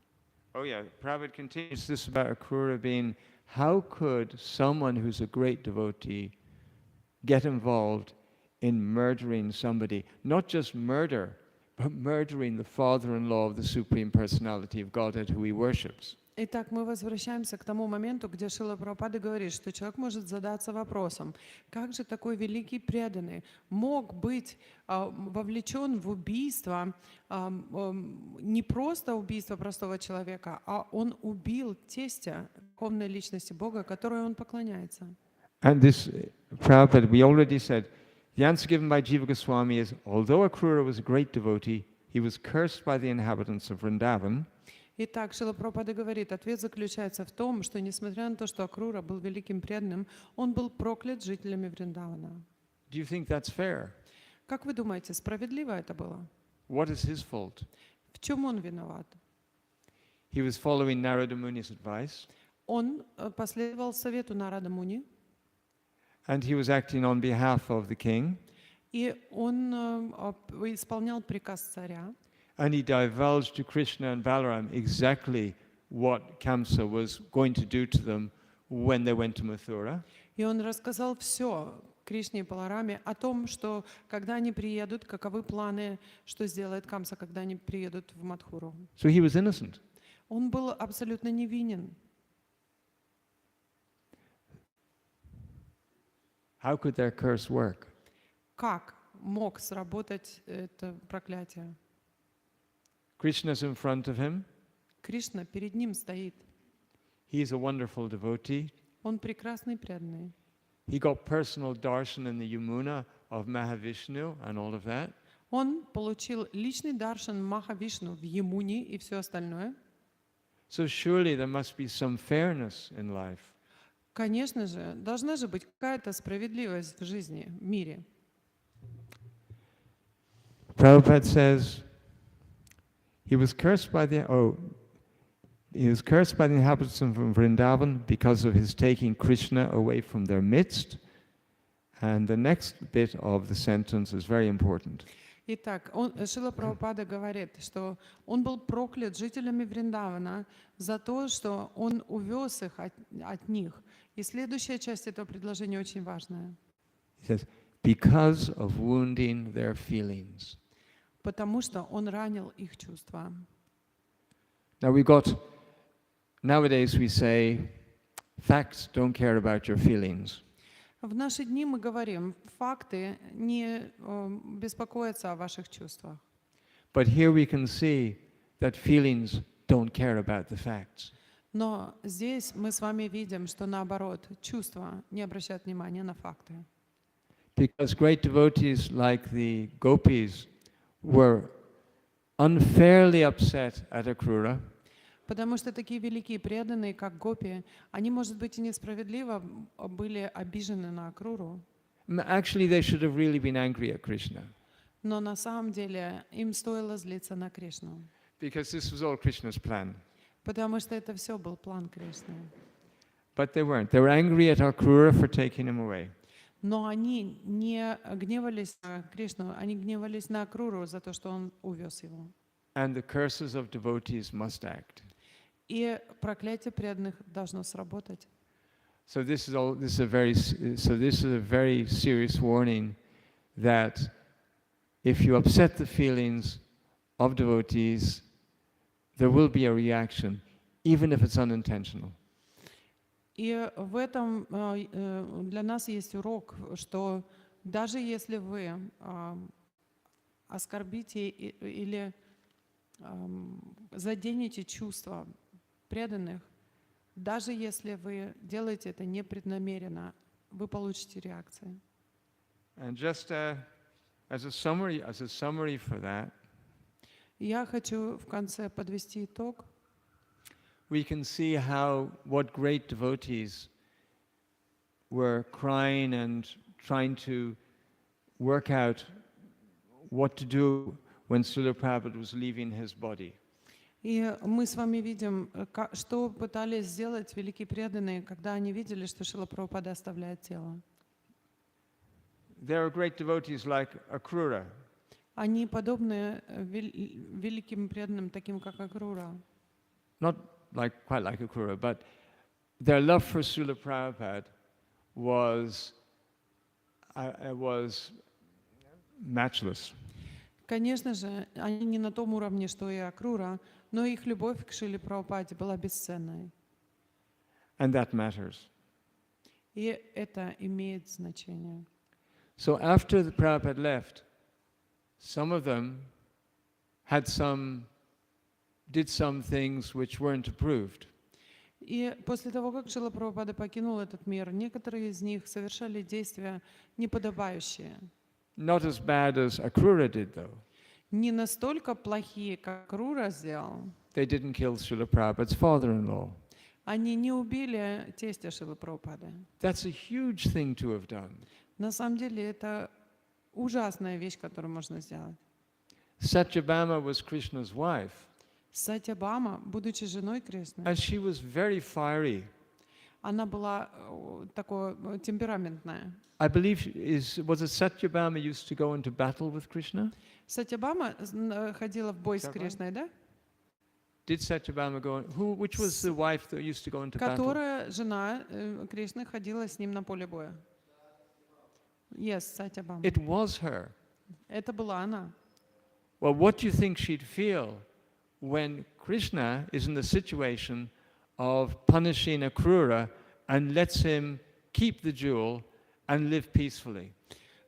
Oh yeah, Prabhupada continues this about Akrura being, how could someone who's a great devotee get involved in murdering somebody? Not just murder, but murdering the father-in-law of the Supreme Personality of Godhead who he worships. Итак, мы возвращаемся к тому моменту, где Шрила Прабхупада говорит, что человек может задаться вопросом, как же такой великий преданный мог быть вовлечен в убийство, не просто убийство простого человека, а он убил тестя духовной личности Бога, которой он поклоняется. And this, Prabhupada, we already said, the answer given by Jiva Goswami is, although Akrura was a great devotee, he was cursed by the inhabitants of Vrindavan. Итак, Шрила Прабхупада говорит, ответ заключается в том, что несмотря на то, что Акрура был великим преданным, он был проклят жителями Вриндавана. Do you think that's fair? Как вы думаете, справедливо это было? What is his fault? В чем он виноват? He was following Narada Muni's advice. Он последовал совету Нарада Муни. And he was acting on behalf of the king. И он исполнял приказ царя. And he divulged to Krishna and Balaram exactly what Kamsa was going to do to them when they went to Mathura. И он рассказал все Кришне и Балараме о том, что когда они приедут, каковы планы, что сделает Камса, когда они приедут в Мадхуру. So he was innocent. Он был абсолютно невинен. How could their curse work? Как мог сработать это проклятие? Krishna's in front of him. Кришна перед ним стоит. He is a wonderful devotee. Он прекрасный преданный. He got personal darshan in the Yamuna of Mahavishnu and all of that. Он получил личный даршан Махавишну в Ямуне и все остальное. So surely there must be some fairness in life. Конечно же, должна же быть какая-то справедливость в жизни, в мире. Prabhupada says he was cursed by the inhabitants of Vrindavan because of his taking Krishna away from their midst. And the next bit of the sentence is very important. Итак, Шрила Прабхупада говорит, что он был проклят жителями Вриндавана за то, что он увез их от них. И следующая часть этого предложения очень важная. He says, because of wounding their feelings. Потому что он ранил их чувства. Now nowadays we say, facts don't care about your feelings. В наши дни мы говорим, факты не беспокоятся о ваших чувствах. But here we can see that feelings don't care about the facts. Но здесь мы с вами видим, что наоборот, чувства не обращают внимания на факты. Because great devotees like the gopis were unfairly upset at Akrura, Потому что такие великие преданные, как гопи, они, может быть, и несправедливо были обижены на Акруру, Actually, they should have really been angry at Krishna, но на самом деле им стоило злиться на Кришну, because this was all Krishna's plan. потому что это все был план Кришны. But they weren't. They were angry at Akrura for taking him away. Но они не гневались на Кришну, они гневались на Акруру за то, что он увез его. And the curses of devotees must act. И проклятие преданных должно сработать. So this is a very serious warning that if you upset the feelings of devotees, there will be a reaction, even if it's unintentional. И в этом для нас есть урок, что даже если вы оскорбите или заденете чувства преданных, даже если вы делаете это непреднамеренно, вы получите реакцию. And just as a summary for that, Я хочу в конце подвести итог. we can see what great devotees were crying and trying to work out what to do when Srila Prabhupada was leaving his body. И мы с вами видим, что пытались сделать великие преданные, когда они видели, что Шрила Прабхупада оставляет тело. There are great devotees like Akrura. Они подобны великим преданным, таким как Акрура. Not quite like Akrura, but their love for Srila Prabhupada was matchless. Конечно же, они не на том уровне, что и Акрура, но их любовь к Шриле Прабхупаде была бесценной. And that matters. И это имеет значение. So after the Prabhupada left, some of them did some things which weren't approved. И после того, как Шрила Прабхупада покинул этот мир, некоторые из них совершали действия неподобающие. Not as bad as Akrura did, though. Не настолько плохие, как Акрура сделал. They didn't kill Srila Prabhupada's father-in-law. Они не убили тестя Шрилы Прабхупады. That's a huge thing to have done. На самом деле это ужасная вещь, которую можно сделать. Satyabhama was Krishna's wife, Сатьябама, будучи женой Кришны, and she was very fiery. она была такой темпераментная. I believe, was it Satyabhama used to go into battle with Krishna? Сатьябама ходила в бой с Кришной, да? Did Satyabhama go? Which was the wife that used to go into battle? Которая жена Кришны ходила с ним на поле боя. Yes, Сатьябама. It was her. Это была она. Well, what do you think she'd feel when Krishna is in the situation of punishing Akrura and lets him keep the jewel and live peacefully?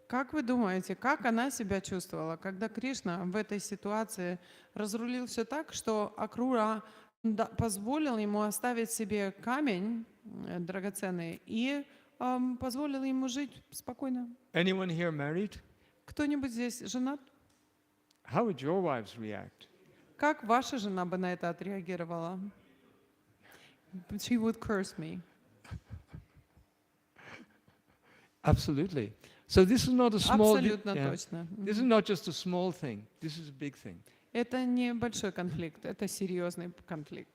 Как вы думаете, как она себя чувствовала, когда Кришна в этой ситуации разрулил все так, что Акрура позволил ему оставить себе камень драгоценный и позволил ему жить спокойно? Anyone here married? Кто-нибудь здесь женат? How would your wives react? Как ваша жена бы на это отреагировала? She would curse me. Absolutely. So this is not a small. Абсолютно точно. This is not just a small thing. This is a big thing. Это не большой конфликт, это серьезный конфликт.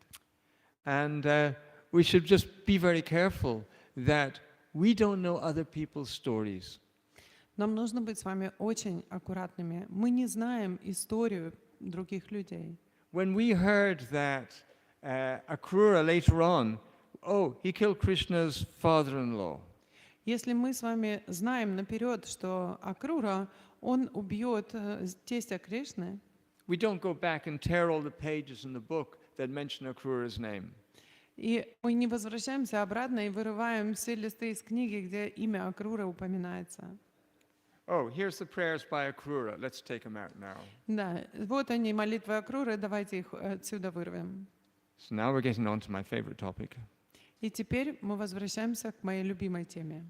And we should just be very careful that we don't know other people's stories. Нам нужно быть с вами очень аккуратными. Мы не знаем историю других людей. When we heard that Akrura later on, he killed Krishna's father-in-law. Если мы с вами знаем наперед, что Акрура, он убьет тестя Кришны, we don't go back and tear all the pages in the book that mention Akrura's name. и мы не возвращаемся обратно и вырываем все листы из книги, где имя Акруры упоминается. Oh, here's the prayers by Akrura. Let's take them out now. Да, вот они, молитвы Акруры, давайте их отсюда вырвем. So now we're getting on to my favorite topic. И теперь мы возвращаемся к моей любимой теме.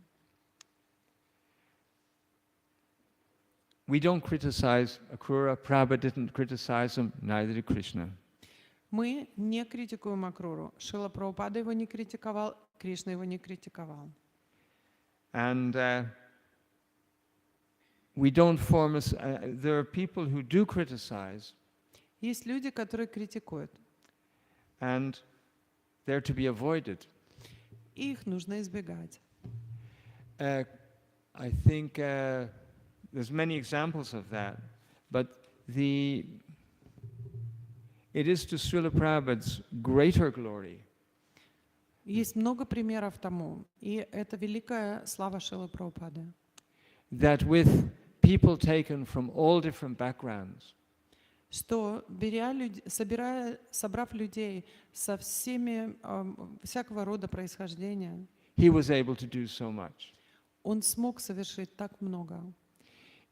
We don't criticize Akrura. Prabhupada didn't criticize him, neither did Krishna. Мы не критикуем Акруру. Шрила Прабхупада его не критиковал, Кришна его не критиковал. And we don't form a... there are people who do criticize, Есть люди, которые критикуют, and they're to be avoided. и их нужно избегать. I think there's many examples of that, but it is to Srila Prabhupada's greater glory Есть много примеров тому, и это великая слава Шрилы Прабхупады, that with people taken from all different backgrounds, что собрав людей со всеми всякого рода происхождения, he was able to do so much. он смог совершить так много.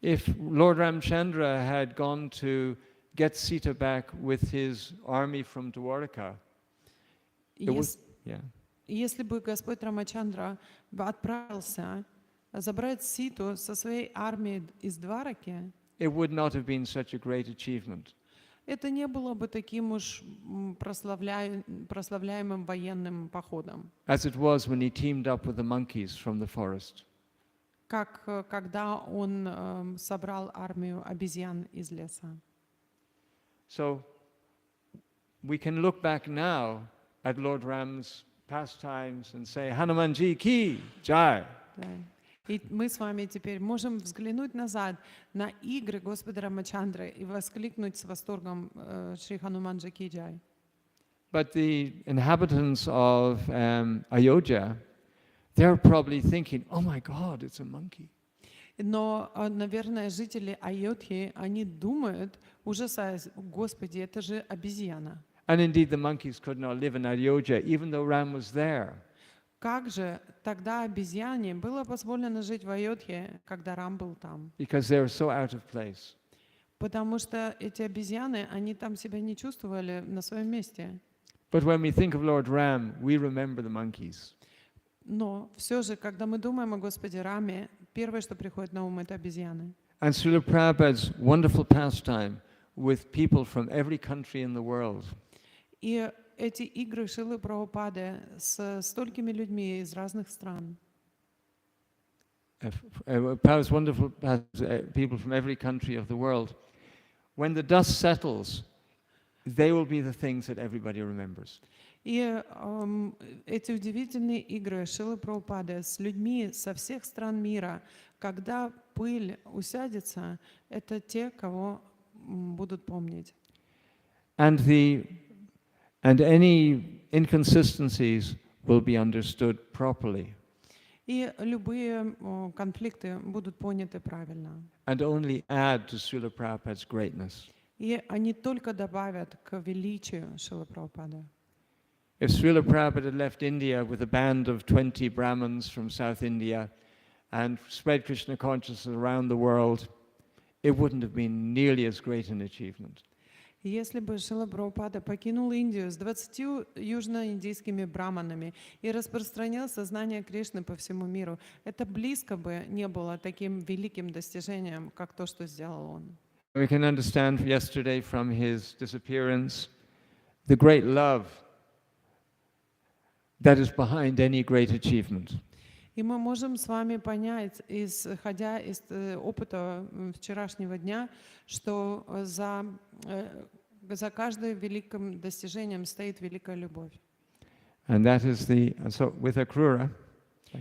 If Lord Ramchandra had gone to get Sita back with his army from Dwarka, Если бы Господь Рамачандра отправился забрать Ситу со своей армией из Двараки, it would not have been such a great achievement. это не было бы таким уж прославляемым военным походом, As it was when he teamed up with the monkeys from the forest. как когда он собрал армию обезьян из леса. So we can look back now at Lord Ram's pastimes and say, Hanumanji ki jai. Да. И мы с вами теперь можем взглянуть назад на игры Господа Рамачандры и воскликнуть с восторгом Шри Хануманджи ки джай. But the inhabitants of Ayodhya, they're probably thinking, oh my God, it's a monkey. Но, наверное, жители Айодхи, они думают, ужасаясь, Господи, это же обезьяна. And indeed, the monkeys could not live in Ayodhya, even though Ram was there. Как же тогда обезьяне было позволено жить в Айодхе, когда Рам был там? Because they were so out of place. Потому что эти обезьяны, они там себя не чувствовали на своем месте. But when we think of Lord Ram, we remember the monkeys. Но все же, когда мы думаем о Господе Раме, первое, что приходит на ум, это обезьяны. And Srila Prabhupada's wonderful pastime with people from every country in the world. И эти игры Шрилы Прабхупады с столькими людьми из разных стран. Prabhupada's wonderful people from every country of the world. When the dust settles, they will be the things that everybody remembers. И эти удивительные игры Шрилы Прабхупады с людьми со всех стран мира, когда пыль усядется, это те, кого будут помнить. And any inconsistencies will be understood properly. И любые конфликты будут поняты правильно. And only add to Srila Prabhupada's greatness. И они только добавят к величию Шрилы Прабхупады. If Srila Prabhupada had left India with a band of 20 Brahmins from South India and spread Krishna consciousness around the world, it wouldn't have been nearly as great an achievement. Если бы Шрила Прабхупада покинул Индию с 20 южноиндийскими браманами и распространил сознание Кришны по всему миру, это близко бы не было таким великим достижением, как то, что сделал он. We can understand yesterday from his disappearance the great love that is behind any great achievement. И мы можем с вами понять, исходя из опыта вчерашнего дня, что за каждым великим достижением стоит великая любовь. And that is so with Akrura.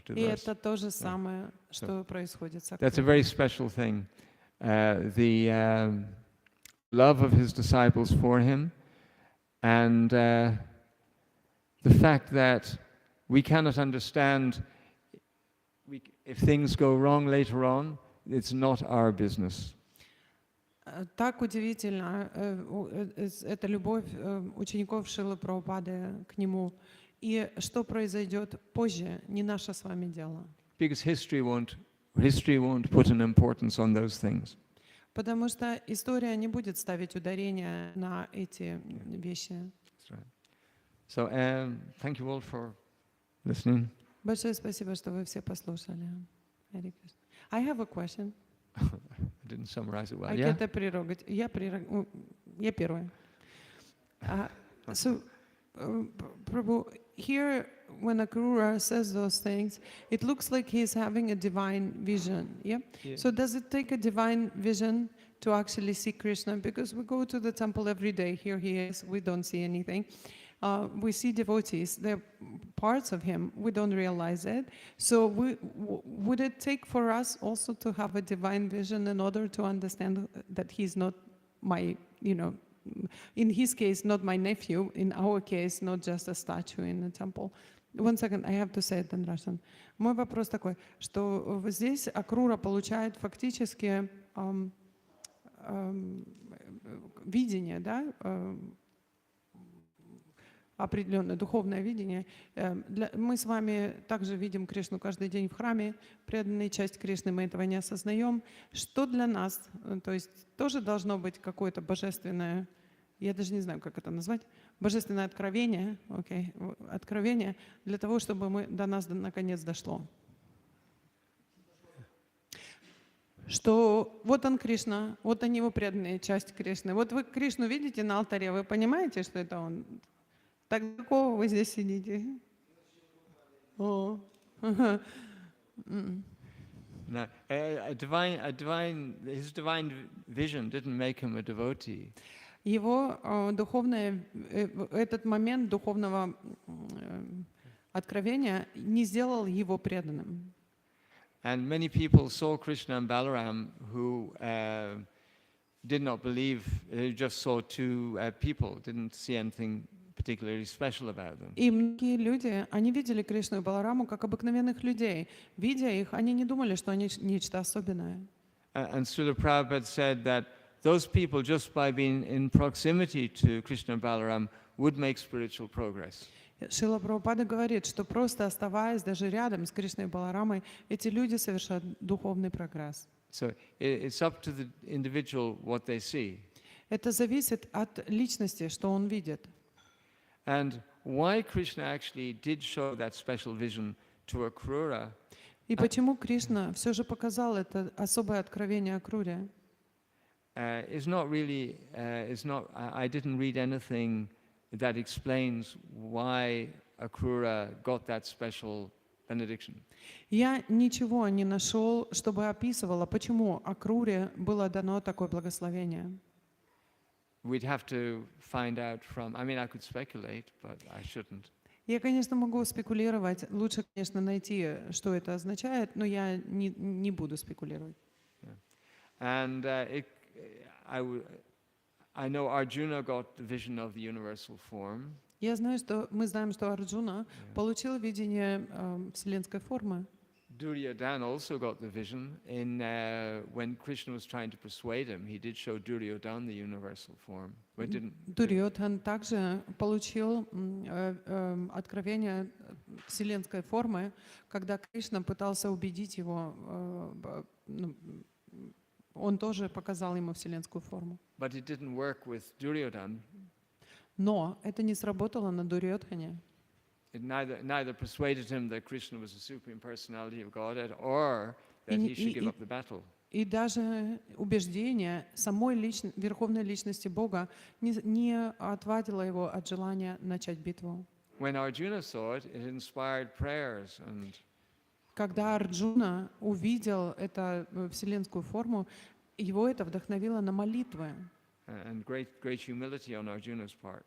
И это то же самое, что происходит с Акрурой. That's a very special thing. The love of his disciples for him, and the fact that we cannot understand if things go wrong later on, it's not our business. Так удивительно, это любовь учеников Шрилы Прабхупады к нему. И что произойдет позже, не наше с вами дело. Because history won't put an importance on those things. Потому что история не будет ставить ударение на эти вещи. So thank you all for listening. Большое спасибо, что вы все послушали. Харе Кришна. I have a question. I didn't summarize it well. I Yeah? get a prerogative. Я первая. So, Prabhu, here when Akrura says those things, it looks like he's having a divine vision. Yeah? Yeah. So does it take a divine vision to actually see Krishna? Because we go to the temple every day. Here he is. We don't see anything. We see devotees. They're parts of him. We don't realize it. So would it take for us also to have a divine vision in order to understand that he's not my, in his case, not my nephew. In our case, not just a statue in the temple. One second, I have to say it in Russian. Мой вопрос такой, что здесь Акрура получает фактически видение, да, определенное духовное видение. Мы с вами также видим Кришну каждый день в храме, преданные часть Кришны, мы этого не осознаем. Что для нас, то есть тоже должно быть какое-то божественное, я даже не знаю, как это назвать, божественное откровение, откровение для того, чтобы до нас наконец дошло. Что вот он Кришна, вот они его преданные, часть Кришны. Вот вы Кришну видите на алтаре, вы понимаете, что это он? Так какого вы здесь сидите? О. No, his divine vision didn't make him a devotee. Его этот момент духовного откровения не сделал его преданным. And many people saw Krishna and Balaram who did not believe, they just saw two people, didn't see anything particularly special about them. И многие люди, они видели Кришну и Балараму как обыкновенных людей. Видя их, они не думали, что они нечто особенное. And Srila Prabhupada said that those people, just by being in proximity to Krishna and Balaram, would make spiritual progress. Шрила Прабхупада говорит, что просто оставаясь даже рядом с Кришной и Баларамой, эти люди совершают духовный прогресс. So it's up to the individual what they see. Это зависит от личности, что он видит. And why Krishna actually did show that special vision to Akrura. И почему Кришна все же показал это особое откровение Акруре? Is not really, I didn't read anything that explains why Akrura got that special benediction. Я ничего не нашел, чтобы описывало, почему Акруре было дано такое благословение. We'd have to find out from, I mean, I could speculate, but I shouldn't. Я, конечно, могу спекулировать. Лучше, конечно, найти, что это означает, но я не буду спекулировать. And I know Arjuna got the vision of the universal form. Я знаю, что мы знаем, что Арджуна получил видение вселенской формы. Duryodhana also got the vision when Krishna was trying to persuade him. He did show Duryodhana the universal form. But didn't. Дурьодхан также получил откровение вселенской формы, когда Кришна пытался убедить его. Он тоже показал ему вселенскую форму. But it didn't work with Duryodhana. Но это не сработало на Дурьодхане. It neither persuaded him that Krishna was the supreme personality of Godhead or that he should give up the battle. И даже убеждение самой верховной личности Бога не отвадило его от желания начать битву. When Arjuna saw it, it inspired prayers and. Когда Арджуна увидел эту вселенскую форму, его это вдохновило на молитвы. And great humility on Arjuna's part.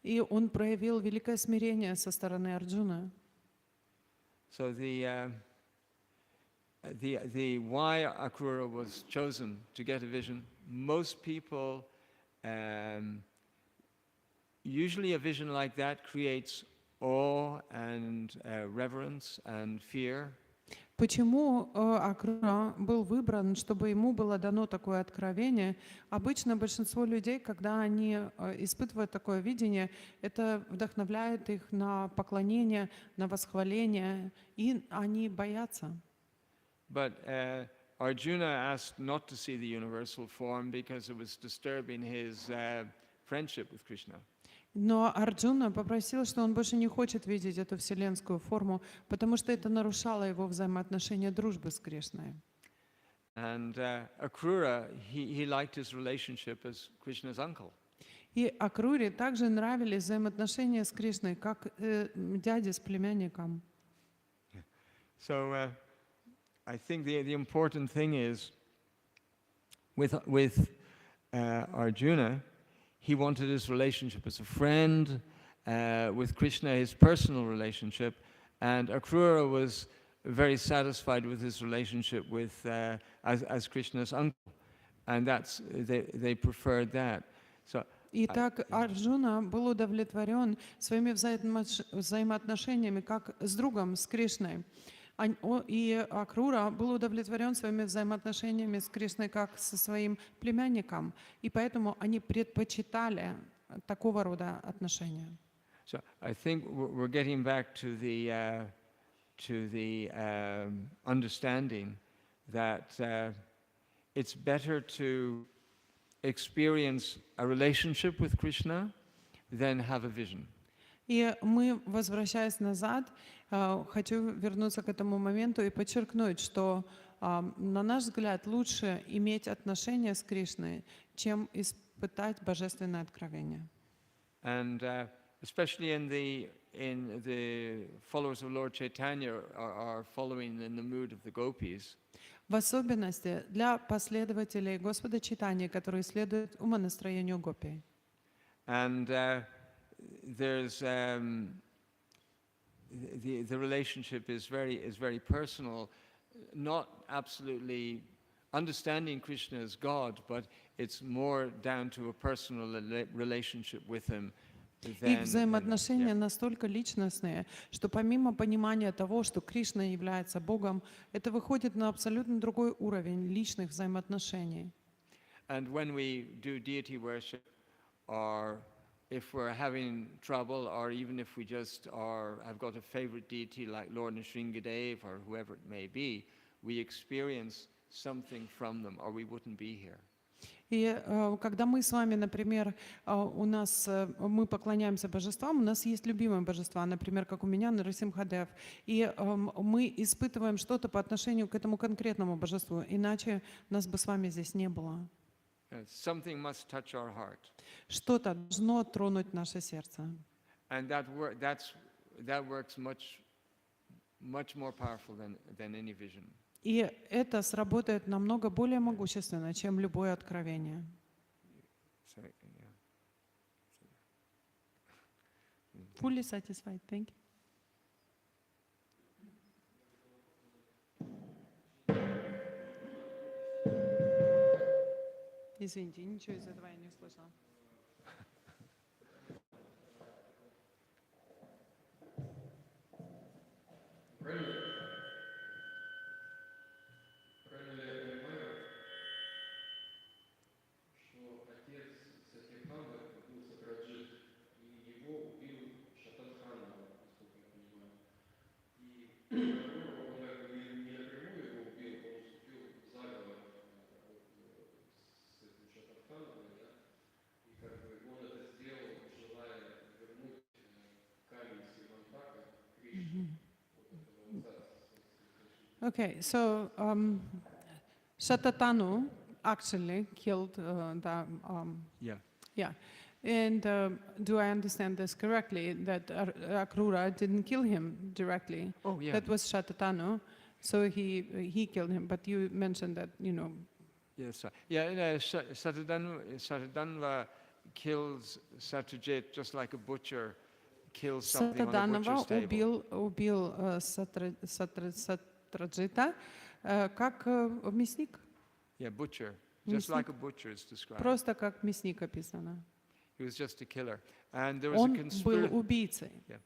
И он проявил великое смирение со стороны Арджуна. So the why Akrura was chosen to get a vision. Most people, usually a vision like that creates awe and reverence and fear. Почему Акрура был выбран, чтобы ему было дано такое откровение? Обычно большинство людей, когда они испытывают такое видение, это вдохновляет их на поклонение, на восхваление, и они боятся. But Arjuna asked not to see the universal form because it was disturbing his friendship with Krishna. Но Арджуна попросил, что он больше не хочет видеть эту вселенскую форму, потому что это нарушало его взаимоотношения дружбы с Кришной. And Akrura, he liked his relationship as Krishna's uncle. И Акруре также нравились взаимоотношения с Кришной, как дядя с племянником. So I think the important thing is with Arjuna, he wanted his relationship as a friend, with Krishna his personal relationship, and Akrura was very satisfied with his relationship with as Krishna's uncle, and they preferred that. So. Итак, Арджуна был удовлетворен своими взаимоотношениями как с другом, с Кришной. И Акрура был удовлетворен своими взаимоотношениями с Кришной как со своим племянником. И поэтому они предпочитали такого рода отношения. So I think we're getting back to the understanding that it's better to experience a relationship with Krishna than have a vision. И мы, возвращаясь назад, хочу вернуться к этому моменту и подчеркнуть, что, на наш взгляд, лучше иметь отношения с Кришной, чем испытать божественное откровение. And especially in the followers of Lord Chaitanya are following in the mood of the gopis. В особенности для последователей Господа Чайтаньи, которые следуют умонастроению гопи. And there's the relationship is very personal, not absolutely understanding Krishna as God, but it's more down to a personal relationship with him. Их взаимоотношения настолько личностные, что помимо понимания того, что Кришна является Богом, это выходит на абсолютно другой уровень личных взаимоотношений. And when we do deity worship, or if we're having trouble, or even if we just have got a favorite deity like Lord Nrsingadev or whoever it may be, we experience something from them, or we wouldn't be here. И когда мы с вами, например, мы поклоняемся божествам, у нас есть любимые божества, например, как у меня, Нарасимхадев, и мы испытываем что-то по отношению к этому конкретному божеству, иначе нас бы с вами здесь не было. Something must touch our heart. Что-то должно тронуть наше сердце. And that works much more powerful than any vision. И это сработает намного более могущественно, чем любое откровение. Fully satisfied, thank you. Извините, ничего из этого я не услышала. Okay, so Shatatanu actually killed yeah. And do I understand this correctly, that Akrura didn't kill him directly? Oh, yeah. That was Shatatanu, so he killed him, but you mentioned that, Yes, Satadanva kills Satyajit just like a butcher kills something on a butcher's table. убил Сатраджита как мясник. Yeah, butcher. Just like a butcher is described. Просто как мясник описано. He was just a killer. And there was Он a conspiracy. был убийцей. Yeah.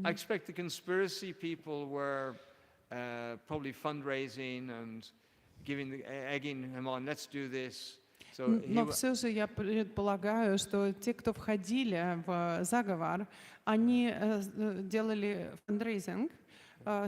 I expect the conspiracy people were probably fundraising and egging him on, let's do this. Но все же я предполагаю, что те, кто входили в заговор, они делали фандрейзинг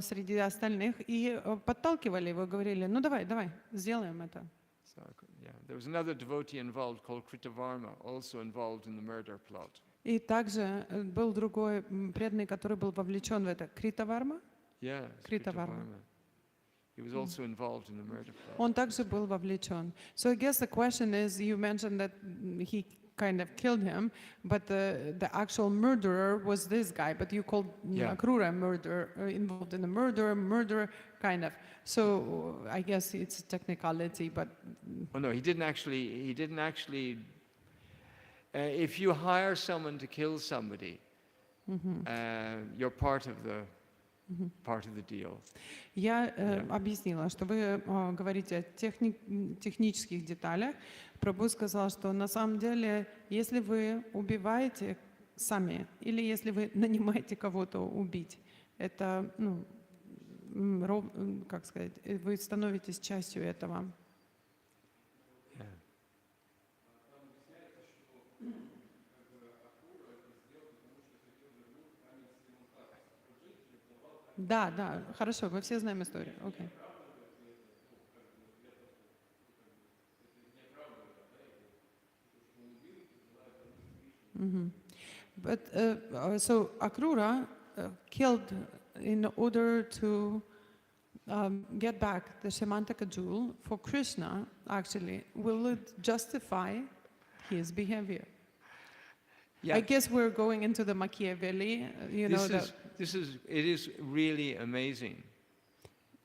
среди остальных и подталкивали его, говорили, ну давай, сделаем это. So, yeah, there was another devotee involved called Kritavarma, also involved in the murder plot. И также был другой преданный, который был вовлечен в это. Критаварма? Yeah, Критаварма. He was also involved in the murder plot. Он также был вовлечен. So I guess the question is, you mentioned that he kind of killed him, but the actual murderer was this guy, but you called Yeah. Akrura murderer, involved in the murder, kind of. So I guess it's a technicality, but... Oh no, he didn't actually, if you hire someone to kill somebody, you're part of the deal. Я объяснила, что вы говорите о технических деталях. Прабху сказал, что на самом деле, если вы убиваете сами, или если вы нанимаете кого-то убить, это, как сказать, вы становитесь частью этого. Да, хорошо, мы все знаем историю. Okay. But so Akrura killed in order to get back the Shemantaka jewel for Krishna. Actually, will it justify his behavior? Yeah. I guess we're going into the Machiavelli. It is really amazing.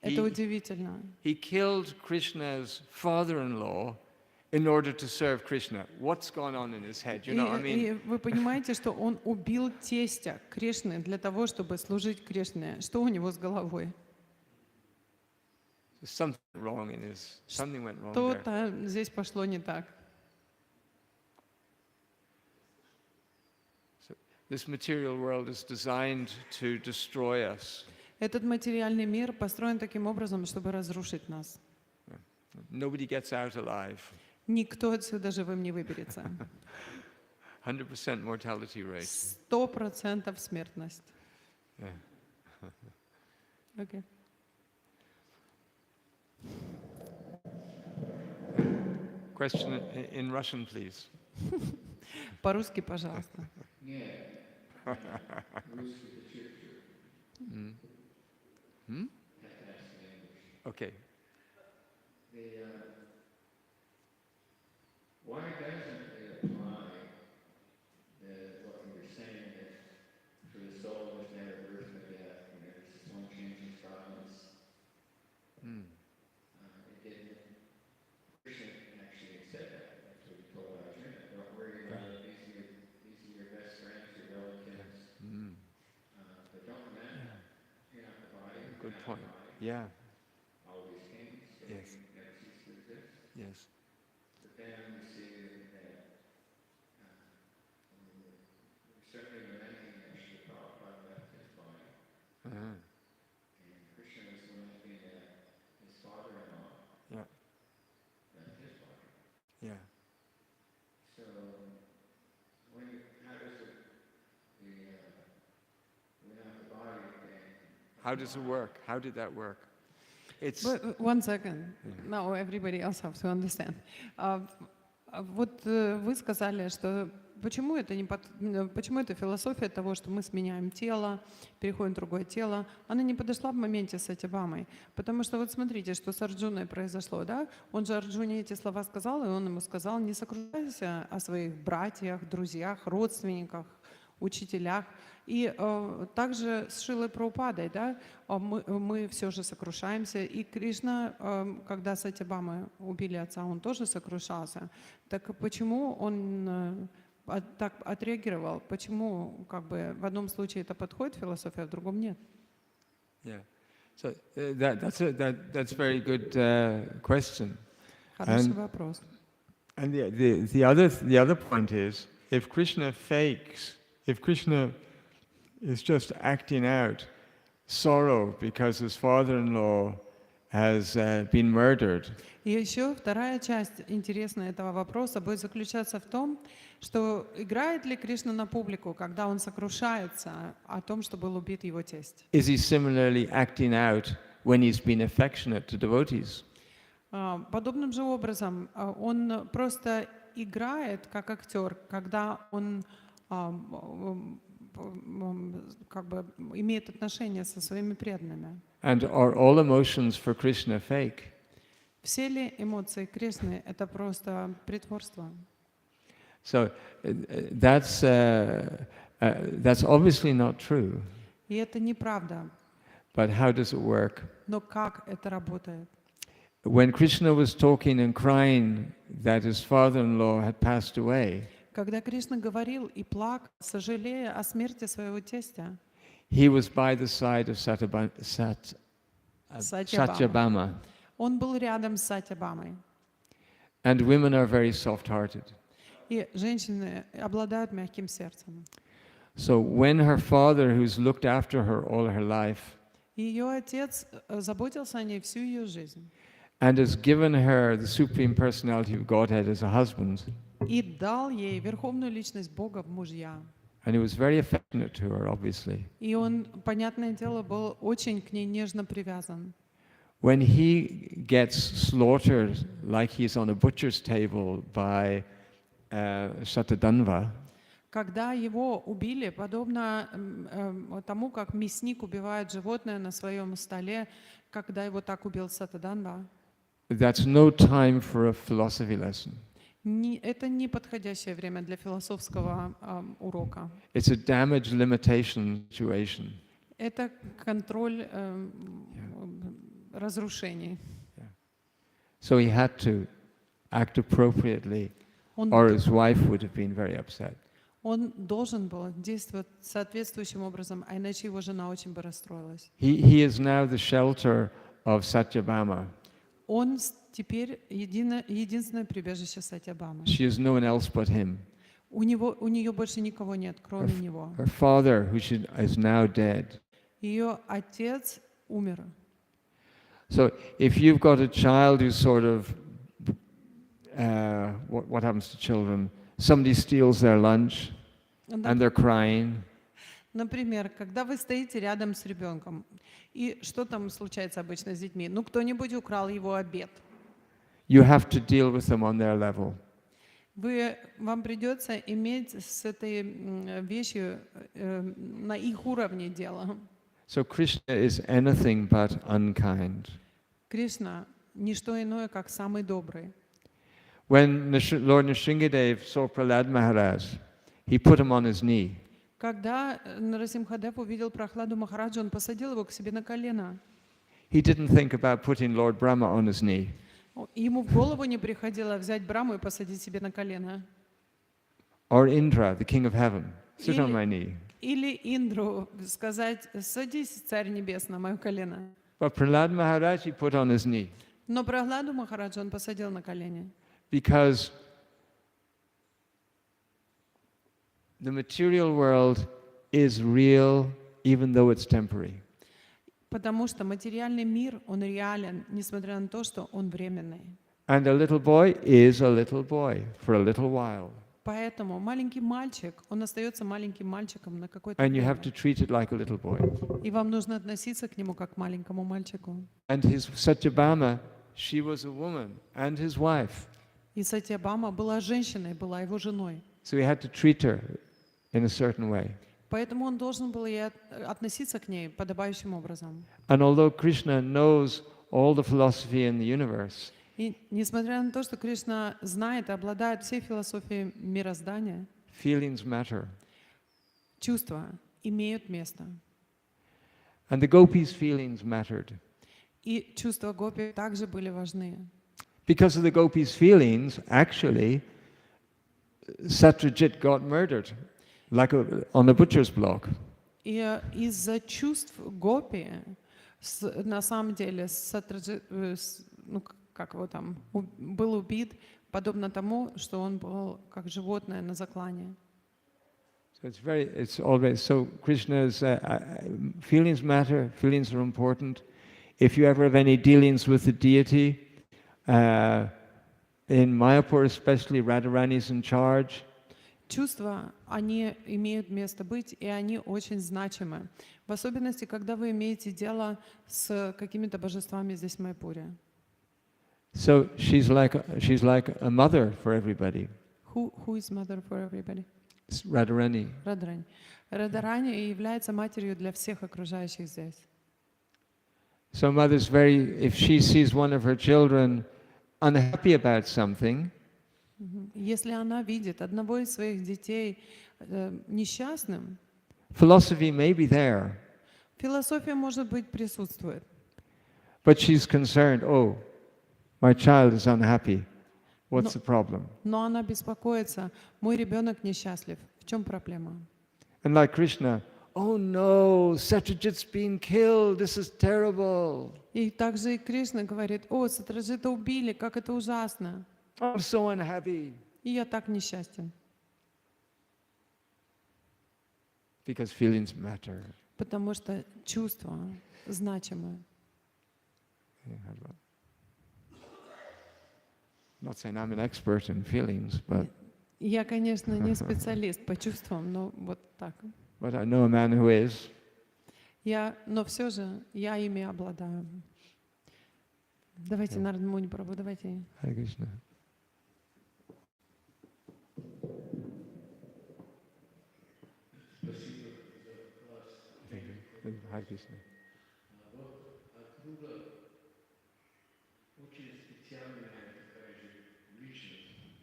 Это удивительно. He killed Krishna's father-in-law in order to serve Krishna. What's going on in his head? You know what I mean? И вы понимаете, что он убил тестя Кришны для того, чтобы служить Кришне. Что у него с головой? Something went wrong there. Что-то здесь пошло не так. This material world is designed to destroy us. Этот материальный мир построен таким образом, чтобы разрушить нас. Nobody gets out alive. Никто отсюда живым не выберется. 100% mortality rate. 100% смертность. Yeah. Okay. Question in Russian, please. По-русски, пожалуйста. Okay. Why doesn't it apply what you were saying that for the soul there's never birth and death, and there's just one changing silence? It didn't. Krishna actually said that. That's what he told Arjuna. Don't worry about it. These are your best friends, your relatives. But don't forget, you're not the body. Good point. Yeah. Always came. So Yes. never cease to exist. Yes. But then we see that certainly the man actually Prabhupada left his body. And Krishna was lamenting that his father-in-law left his body. Yeah. So how does the body thing? How does it work? How did that work? But 1 second. Now everybody else has to understand. Вот вы сказали, что почему эта философия того, что мы сменяем тело, переходим в другое тело, она не подошла в моменте с Сатьябамой. Потому что вот смотрите, что с Арджуной произошло, да? Он же Арджуне эти слова сказал, и он ему сказал: не сокрушайся о своих братьях, друзьях, родственниках, учителях. И также с Шрилой Прабхупадой, да, мы все же сокрушаемся. И Кришна, когда Сатьябамы убили отца, он тоже сокрушался. Так почему он так отреагировал? Почему как бы в одном случае это подходит философия, а в другом нет? Yeah. So that's very good question. Хороший вопрос. And the other point is, if Krishna is just acting out sorrow because his father-in-law has been murdered. И еще вторая часть интересная этого вопроса будет заключаться в том, что играет ли Кришна на публику, когда он сокрушается о том, что был убит его тесть. Is he similarly acting out when he's been affectionate to devotees? Подобным же образом он просто играет как актер, когда он как бы имеет отношение со своими преданными. And are all emotions for Krishna fake? Все ли эмоции Кришны — это просто притворство? So that's obviously not true. И это неправда. But how does it work? Но как это работает? When Krishna was talking and crying that his father-in-law had passed away, Когда Кришна говорил и плакал, сожалея о смерти своего тестя, he was by the side of Satyabhama. Он был рядом с Сатьябамой. And women are very soft-hearted. И женщины обладают мягким сердцем. So when her father, who's looked after her all her life, Ее отец заботился о ней всю ее жизнь and has given her the supreme personality of Godhead as a husband, и дал ей верховную личность Бога в мужья. and he was very affectionate to her, obviously. И он, понятное дело, был очень к ней нежно привязан. When he gets slaughtered like he's on a butcher's table by Shatadanva, Когда его убили, подобно тому, как мясник убивает животное на своем столе, когда его так убил Сатаданва, that's no time for a philosophy lesson. это не подходящее время для философского урока. It's a damage limitation situation. Это контроль разрушений. So he had to act appropriately, Он, or his wife would have been very upset. он должен был действовать соответствующим образом, а иначе его жена очень бы расстроилась. He is now the shelter of Satyabhama. Он теперь единственное прибежище Сатьябамы. She has no one else but him. У нее больше никого нет, кроме него. Her father, who is now dead. Ее отец умер. So if you've got a child who's sort of, what happens to children? Somebody steals their lunch and they're crying. Например, когда вы стоите рядом с ребенком, и что там случается обычно с детьми? Ну, кто-нибудь украл его обед. You have to deal with them on their level. Вам придется иметь с этой вещью на их уровне дело. So Krishna is anything but unkind. Кришна — ничто иное, как самый добрый. When Lord Nrsimhadev saw Prahlad Maharaj, he put him on his knee. Когда Нарасимхадев увидел Прохладу Махараджа, он посадил его к себе на колено. He didn't think about putting Lord Brahma on his knee. Ему в голову не приходило взять Браму и посадить себе на колено. Or Indra, the king of heaven, sit on my knee. Или Индру сказать: садись, Царь Небес, на мое колено. But Prahlad Maharaj he put on his knee. Но Прохладу Махараджа он посадил на колени. Because the material world is real even though it's temporary. Потому что материальный мир, он реален, несмотря на то, что он временный. And a little boy is a little boy for a little while. Поэтому маленький мальчик, он остается маленьким мальчиком на какое-то And you время. have to treat it like a little boy. И вам нужно относиться к нему как к маленькому мальчику. And his Satyabhama, she was a woman and his wife. И Сатьябама была женщиной, была его женой. So he had to treat her in a certain way. Поэтому он должен был и относиться к ней подобающим образом. And although Krishna knows all the philosophy in the universe, И несмотря на то, что Кришна знает и обладает всей философией мироздания, feelings matter. чувства имеют место. And the gopis' feelings mattered. И чувства гопи также были важны. Because of the gopis' feelings, actually, Satyajit got murdered, like on a butcher's block. И из-за чувств гопи, на самом деле, как его там, был убит, подобно тому, что он был как животное на заклане. So it's always, so Krishna's feelings matter, feelings are important. If you ever have any dealings with the deity, in Mayapur especially, Radharani's in charge. Чувства, они имеют место быть, и они очень значимы. В особенности, когда вы имеете дело с какими-то божествами здесь в Майпуре. So she's like a mother for everybody. Who is mother for everybody? It's Radharani. Радharani. Радharani является матерью для всех окружающих здесь. So mother's if she sees one of her children unhappy about something, Если она видит одного из своих детей несчастным, philosophy may be there, философия, может быть, присутствует. but she's concerned, oh, my child is unhappy. What's the problem? Но она беспокоится, мой ребенок несчастлив. В чем проблема? And like Krishna, oh no, Satyajit's been killed, this is terrible. И также и Кришна говорит, о, Сатраджита убили, как это ужасно. I'm so unhappy. И я так несчастен. Because feelings matter. Потому что чувства значимы. Not saying I'm an expert in feelings, but Я, конечно, не специалист по чувствам, но вот так. but I know a man who is. Но все же я ими обладаю. Давайте, Нарад Муни Прабху, давайте. Hare Krishna. Hare Krishna. Очень специальная такая же личность.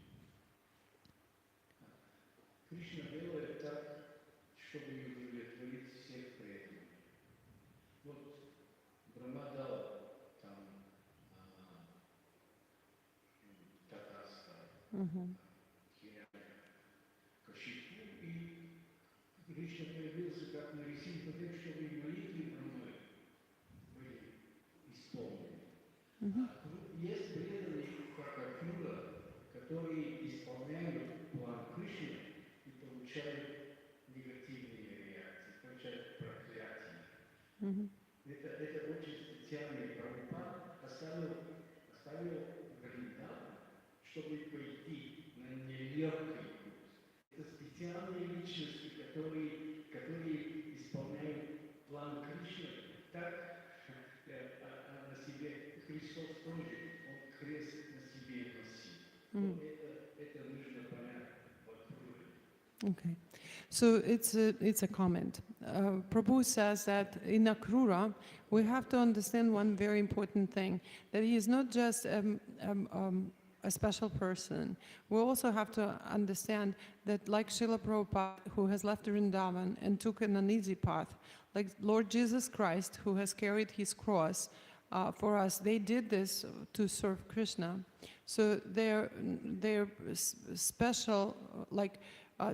Кришна делает так, чтобы удовлетворить всех преданных. Вот Брахма дал там Татарстан, Кашипу, и Кришна появился как на Нарисимхадев, чтобы и молитвы Брахмы были исполнены. Есть преданные, как Акрура, которые исполняют план Кришны и получают негативные реакции, получают проклятие. Это очень специальный Прабхупад оставил Вриндаван, чтобы пойти на нелегкий путь. Это специальные личности, которые исполняют план Кришны так, на себе Христос тоже, Он крест на себе носил. Это нужно понять в Акруре. Okay. So it's a comment. Prabhu says that in Akrura, we have to understand one very important thing, that he is not just a special person. We also have to understand that like Srila Prabhupada, who has left Vrindavan and took an uneasy path, like Lord Jesus Christ, who has carried his cross for us, they did this to serve Krishna. So their special,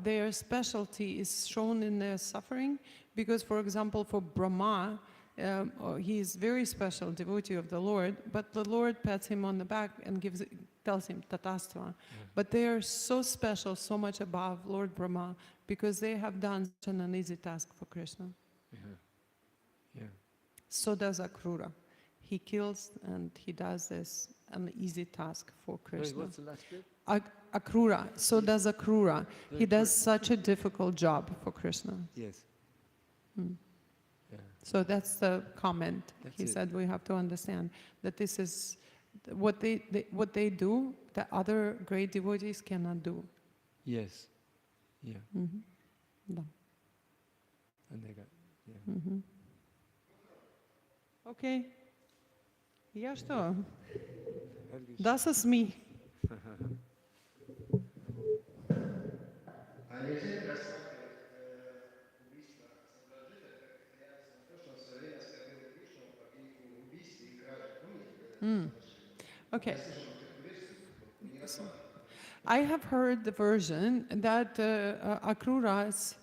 their specialty is shown in their suffering, because, for example, for Brahma, he is very special devotee of the Lord, but the Lord pats him on the back and tells him tatastva. But they are so special, so much above Lord Brahma, because they have done such an uneasy task for Krishna. So does Akrura. He kills and he does this an easy task for Krishna. Wait, what's the last bit? Akrura. So does Akrura. He does such a difficult job for Krishna. Yes. Yeah. So that's the comment. That's He it. said we have to understand that this is what they do that other great devotees cannot do. Yes. Yeah. Да. And they got. Окей. Я что? Das ist me. А нельзя рассматривать убийство Сатраджита как реакцию на то, что он в свое время оскорбил Кришну по их убийстве и краже. Помните? Okay. Я слышал такую версию, не рассматривал. I have heard the version that Akrura's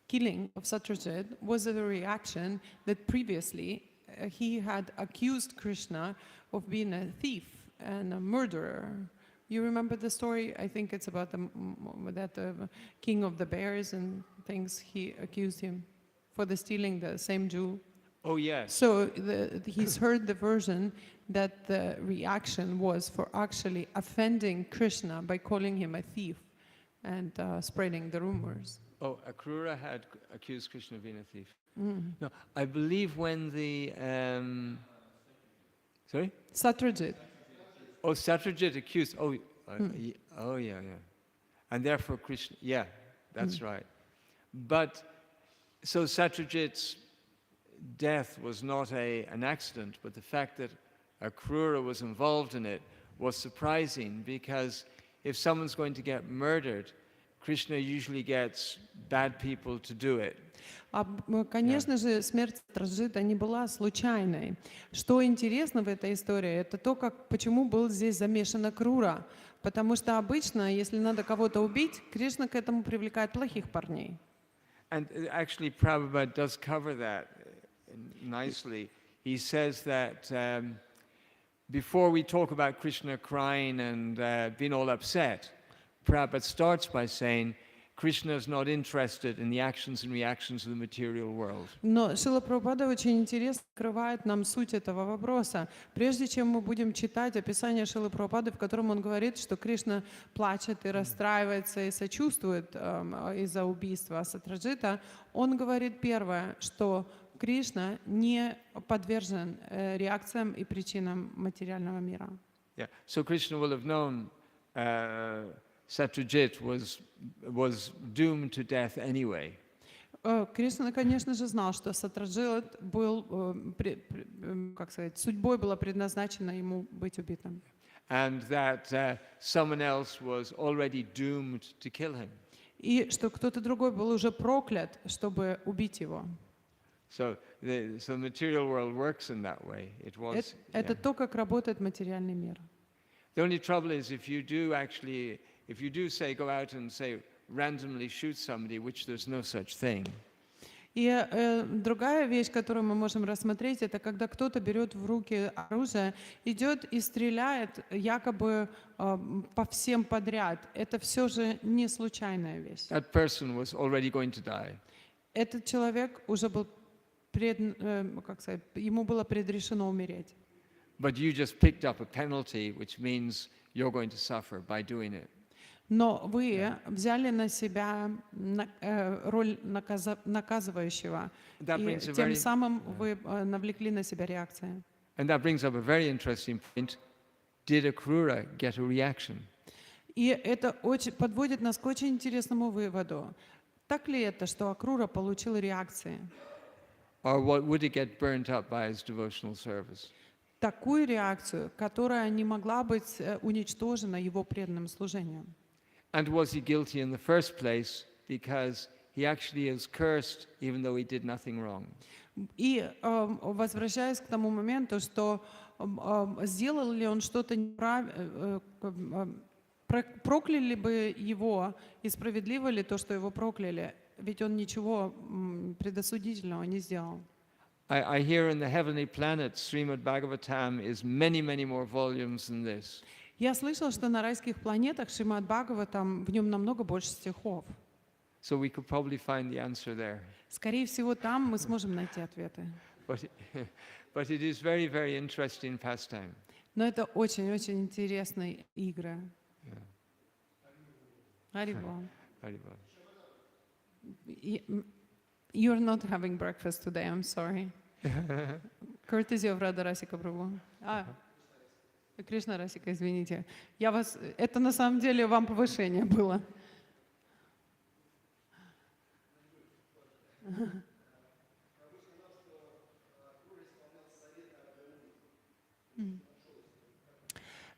killing of Satyajit was a reaction that previously he had accused Krishna of being a thief and a murderer. You remember the story? I think it's about the king of the bears and things. He accused him for the stealing the same Jew. Oh yes. So he's heard the version that the reaction was for actually offending Krishna by calling him a thief and spreading the rumors. Oh, Akrura had accused Krishna of being a thief. No, I believe when the sorry. Satyajit. Oh, Satyajit accused. Oh, yeah. And therefore Krishna, yeah, that's right. But so Satyajit's death was not an accident, but the fact that Akrura was involved in it was surprising, because if someone's going to get murdered, Krishna usually gets bad people to do it. Конечно же, смерть Сатраджита не была случайной. Что интересно в этой истории, это то, почему был здесь замешан Акрура. Потому что обычно, если надо кого-то убить, Кришна к этому привлекает плохих парней. And actually Prabhupada does cover that nicely. He says that before we talk about Krishna crying and being all upset, Prabhupada starts by saying, Krishna is not interested in the actions and reactions of the material world. Но Шрила Прабхупада очень интересно открывает нам суть этого вопроса. Прежде чем мы будем читать описание Шрилы Прабхупады, в котором он говорит, что Кришна плачет и расстраивается и сочувствует из-за убийства Сатраджита, он говорит первое, что Кришна не подвержен реакциям и причинам материального мира. Yeah. So Krishna will have known Satyajit was doomed to death anyway. Кришна, конечно же, знал, что Сатраджит был, как сказать, судьбой было предназначено ему быть убитым. And that someone else was already doomed to kill him. И что кто-то другой был уже проклят, чтобы убить его. So the material world works in that way. It was. Это то, как работает материальный мир. The only trouble is if you do say go out and say randomly shoot somebody, which there's no such thing. И другая вещь, которую мы можем рассмотреть, это когда кто-то берет в руки оружие, идет и стреляет якобы по всем подряд. Это все же не случайная вещь. That person was already going to die. Этот человек уже был как сказать, ему было предрешено умереть. But you just picked up a penalty, which means you're going to suffer by doing it. Но вы взяли на себя роль наказывающего, и тем самым вы навлекли на себя реакции. And that brings up a very interesting point. Did Akrura get a reaction? И это подводит нас к очень интересному выводу. Так ли это, что Акрура получил реакции? Or would it get burnt up by his devotional service? Такую реакцию, которая не могла быть уничтожена его преданным служением. And was he guilty in the first place because he actually is cursed even though he did nothing wrong? И возвращаясь к тому моменту, что сделал ли он что-то неправильно, прокляли бы его, и справедливо ли то, что его прокляли, ведь он ничего предосудительного не сделал. I hear in the heavenly planets, Srimad Bhagavatam is many, many more volumes than this. Я слышал, что на райских планетах Шримад Бхагаватам в нем намного больше стихов. So we could probably find the answer there. Скорее всего, там мы сможем найти ответы. But it is very, very interesting pastime. Но это очень-очень интересные игры. Харибол. Haribol. You're not having breakfast today, I'm sorry. Courtesy of Radha Rasika Prabhu. Кришна Расика, извините. Это на самом деле вам повышение было.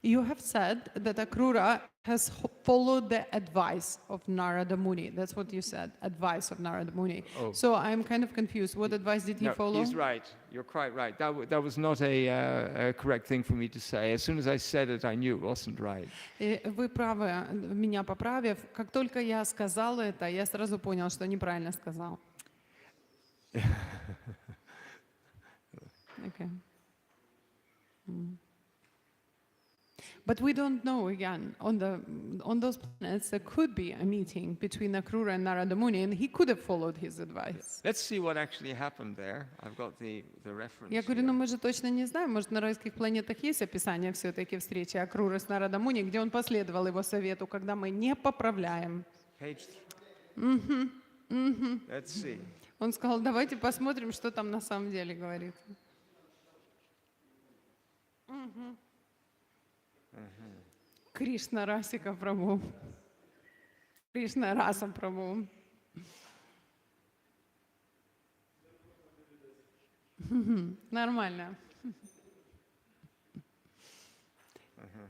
You have said that Akrura has followed the advice of Narada Muni. That's what you said, advice of Narada Muni. Oh. So I'm kind of confused. What advice did he follow? He's right. You're quite right. That was not a correct thing for me to say. As soon as I said it, I knew it wasn't right. Вы правы, меня поправив. Как только я сказала это, я сразу понял, что неправильно сказал. Okay. But we don't know, again, on those planets there could be a meeting between Akrura and Narada Muni, and he could have followed his advice. Let's see what actually happened there. I've got the reference. Я говорю, ну мы же точно не знаем, может на райских планетах есть описание все-таки встречи Акруры с Нарада Муни, где он последовал его совету, когда мы не поправляем. Page 3. Let's see. Он сказал, давайте посмотрим, что там на самом деле говорится. Кришна Расика Прабху. Кришна Раса Прабху. Нормально.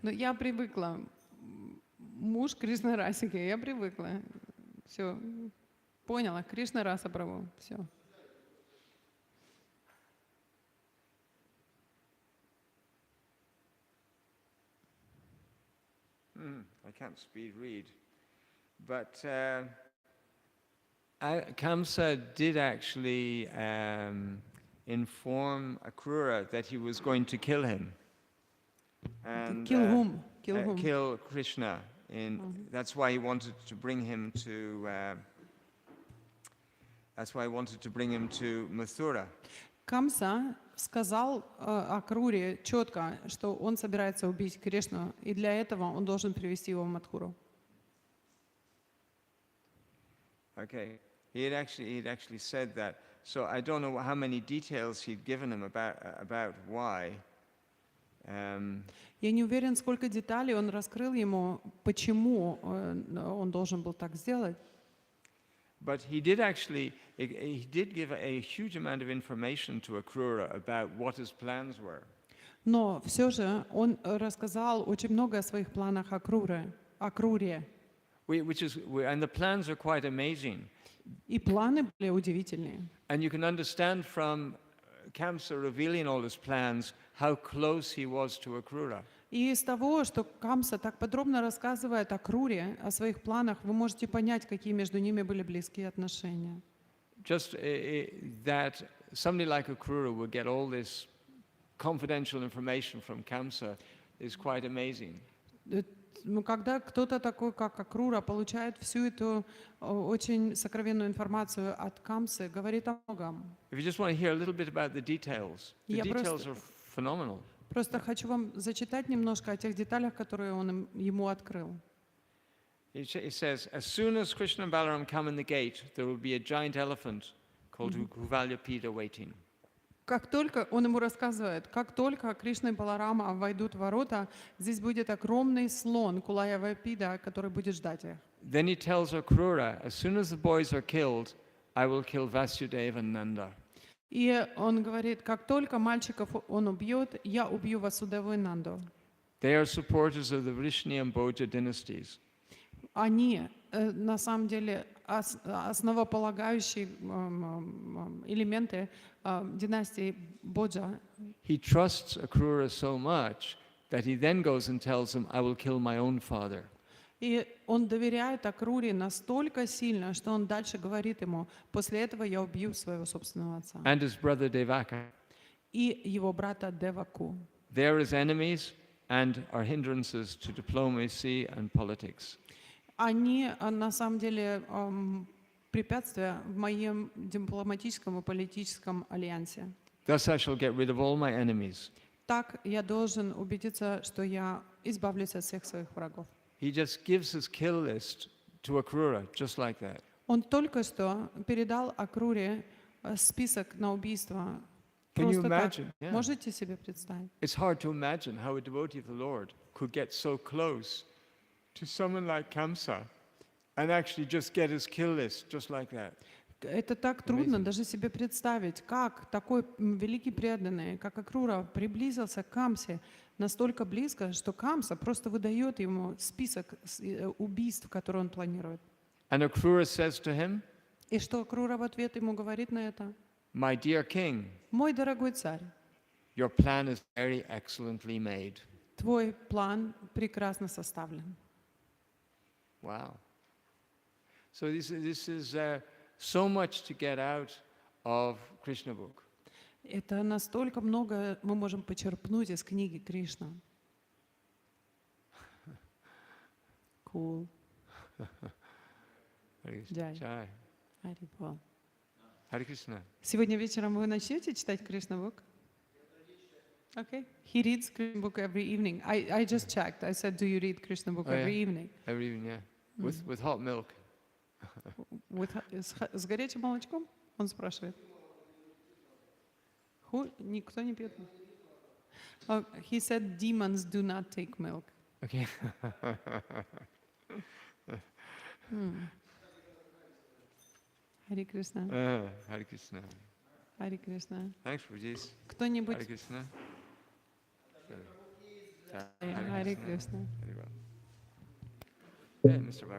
Но я привыкла. Муж Кришна Расики, я привыкла. Все. Поняла. Кришна Раса Прабху. Все. I can't speed read. But Kamsa did actually inform Akrura that he was going to kill him. And, Kill whom? Kill whom? Kill Krishna. That's why he wanted to bring him to. That's why he wanted to bring him to Mathura. Камса сказал Акруре четко, что он собирается убить Кришну, и для этого он должен привести его в Мадхуру. Okay, he had actually said that. So I don't know how many details he'd given him about why. Я не уверен, сколько деталей он раскрыл ему, почему он должен был так сделать. But he did give a huge amount of information to Akrura about what his plans were. Но все же он рассказал очень много о своих планах Акруре. And the plans are quite amazing. И планы были удивительные. And you can understand from Kamsa revealing all his plans how close he was to Akrura. И из того, что Камса так подробно рассказывает о Круре, о своих планах, вы можете понять, какие между ними были близкие отношения. Just that somebody like Akrura would get all this confidential information from Kamsa is quite amazing. Когда кто-то такой, как Акрура, получает всю эту очень сокровенную информацию от Камсы, говорит о многом. If you just want to hear a little bit about the details are phenomenal. Просто хочу вам зачитать немножко о тех деталях, которые он ему открыл. It says, as soon as Krishna and Balaram come in the gate, there will be a giant elephant called Huvalyapida waiting. Как только, он ему рассказывает, как только Кришна и Баларама войдут в ворота, здесь будет огромный слон, Кулаявапида, который будет ждать их. Then he tells Akrura, as soon as the boys are killed, I will kill Vasudeva and Nanda. И он говорит, как только мальчиков он убьет, я убью Васудеву и Нанду. They are supporters of the Vrishni and Bhoja dynasties. Они на самом деле основополагающие элементы династии Боджа. He trusts Akrura so much that he then goes and tells him, I will kill my own father. И он доверяет Акруре настолько сильно, что он дальше говорит ему, после этого я убью своего собственного отца. And his brother Devaka. И его брата Деваку. They are his enemies and are hindrances to diplomacy and politics. Они на самом деле препятствия в моем дипломатическом и политическом альянсе. Thus I shall get rid of all my enemies. Так я должен убедиться, что я избавлюсь от всех своих врагов. He just gives his kill list to Akrura, just like that. Он только что передал Акруре список на убийство. Can you Просто так. imagine? Yeah. Можете себе представить? It's hard to imagine how a devotee of the Lord could get so close to someone like Kamsa and actually just get his kill list, just like that. Это так трудно даже себе представить, как такой великий преданный, как Акрура, приблизился к Камсе настолько близко, что Камса просто выдает ему список убийств, которые он планирует. And Akrura says to him, И что Акрура в ответ ему говорит на это? My dear king, Мой дорогой царь, your plan is very excellently made. твой план прекрасно составлен. Wow. So this is so much to get out of Krishna book. Это настолько много мы можем почерпнуть из книги Кришна. Cool. Джай. Jai. Хари Бол. Hare Krishna. Сегодня вечером вы начнете читать Кришна book? Okay. He reads Krishna book every evening. I just checked. I said, do you read Krishna book every evening? Every evening, yeah. With hot milk. С горячим молочком? Он спрашивает. Никто не пьет. He said demons do not take milk. Okay. Хари Кришна. Hare Krishna. Хари Кришна. Thanks, Pujis. Кто-нибудь? Hare Krishna. Хари Кришна. Very well. Yeah, Mr. Bhagavan.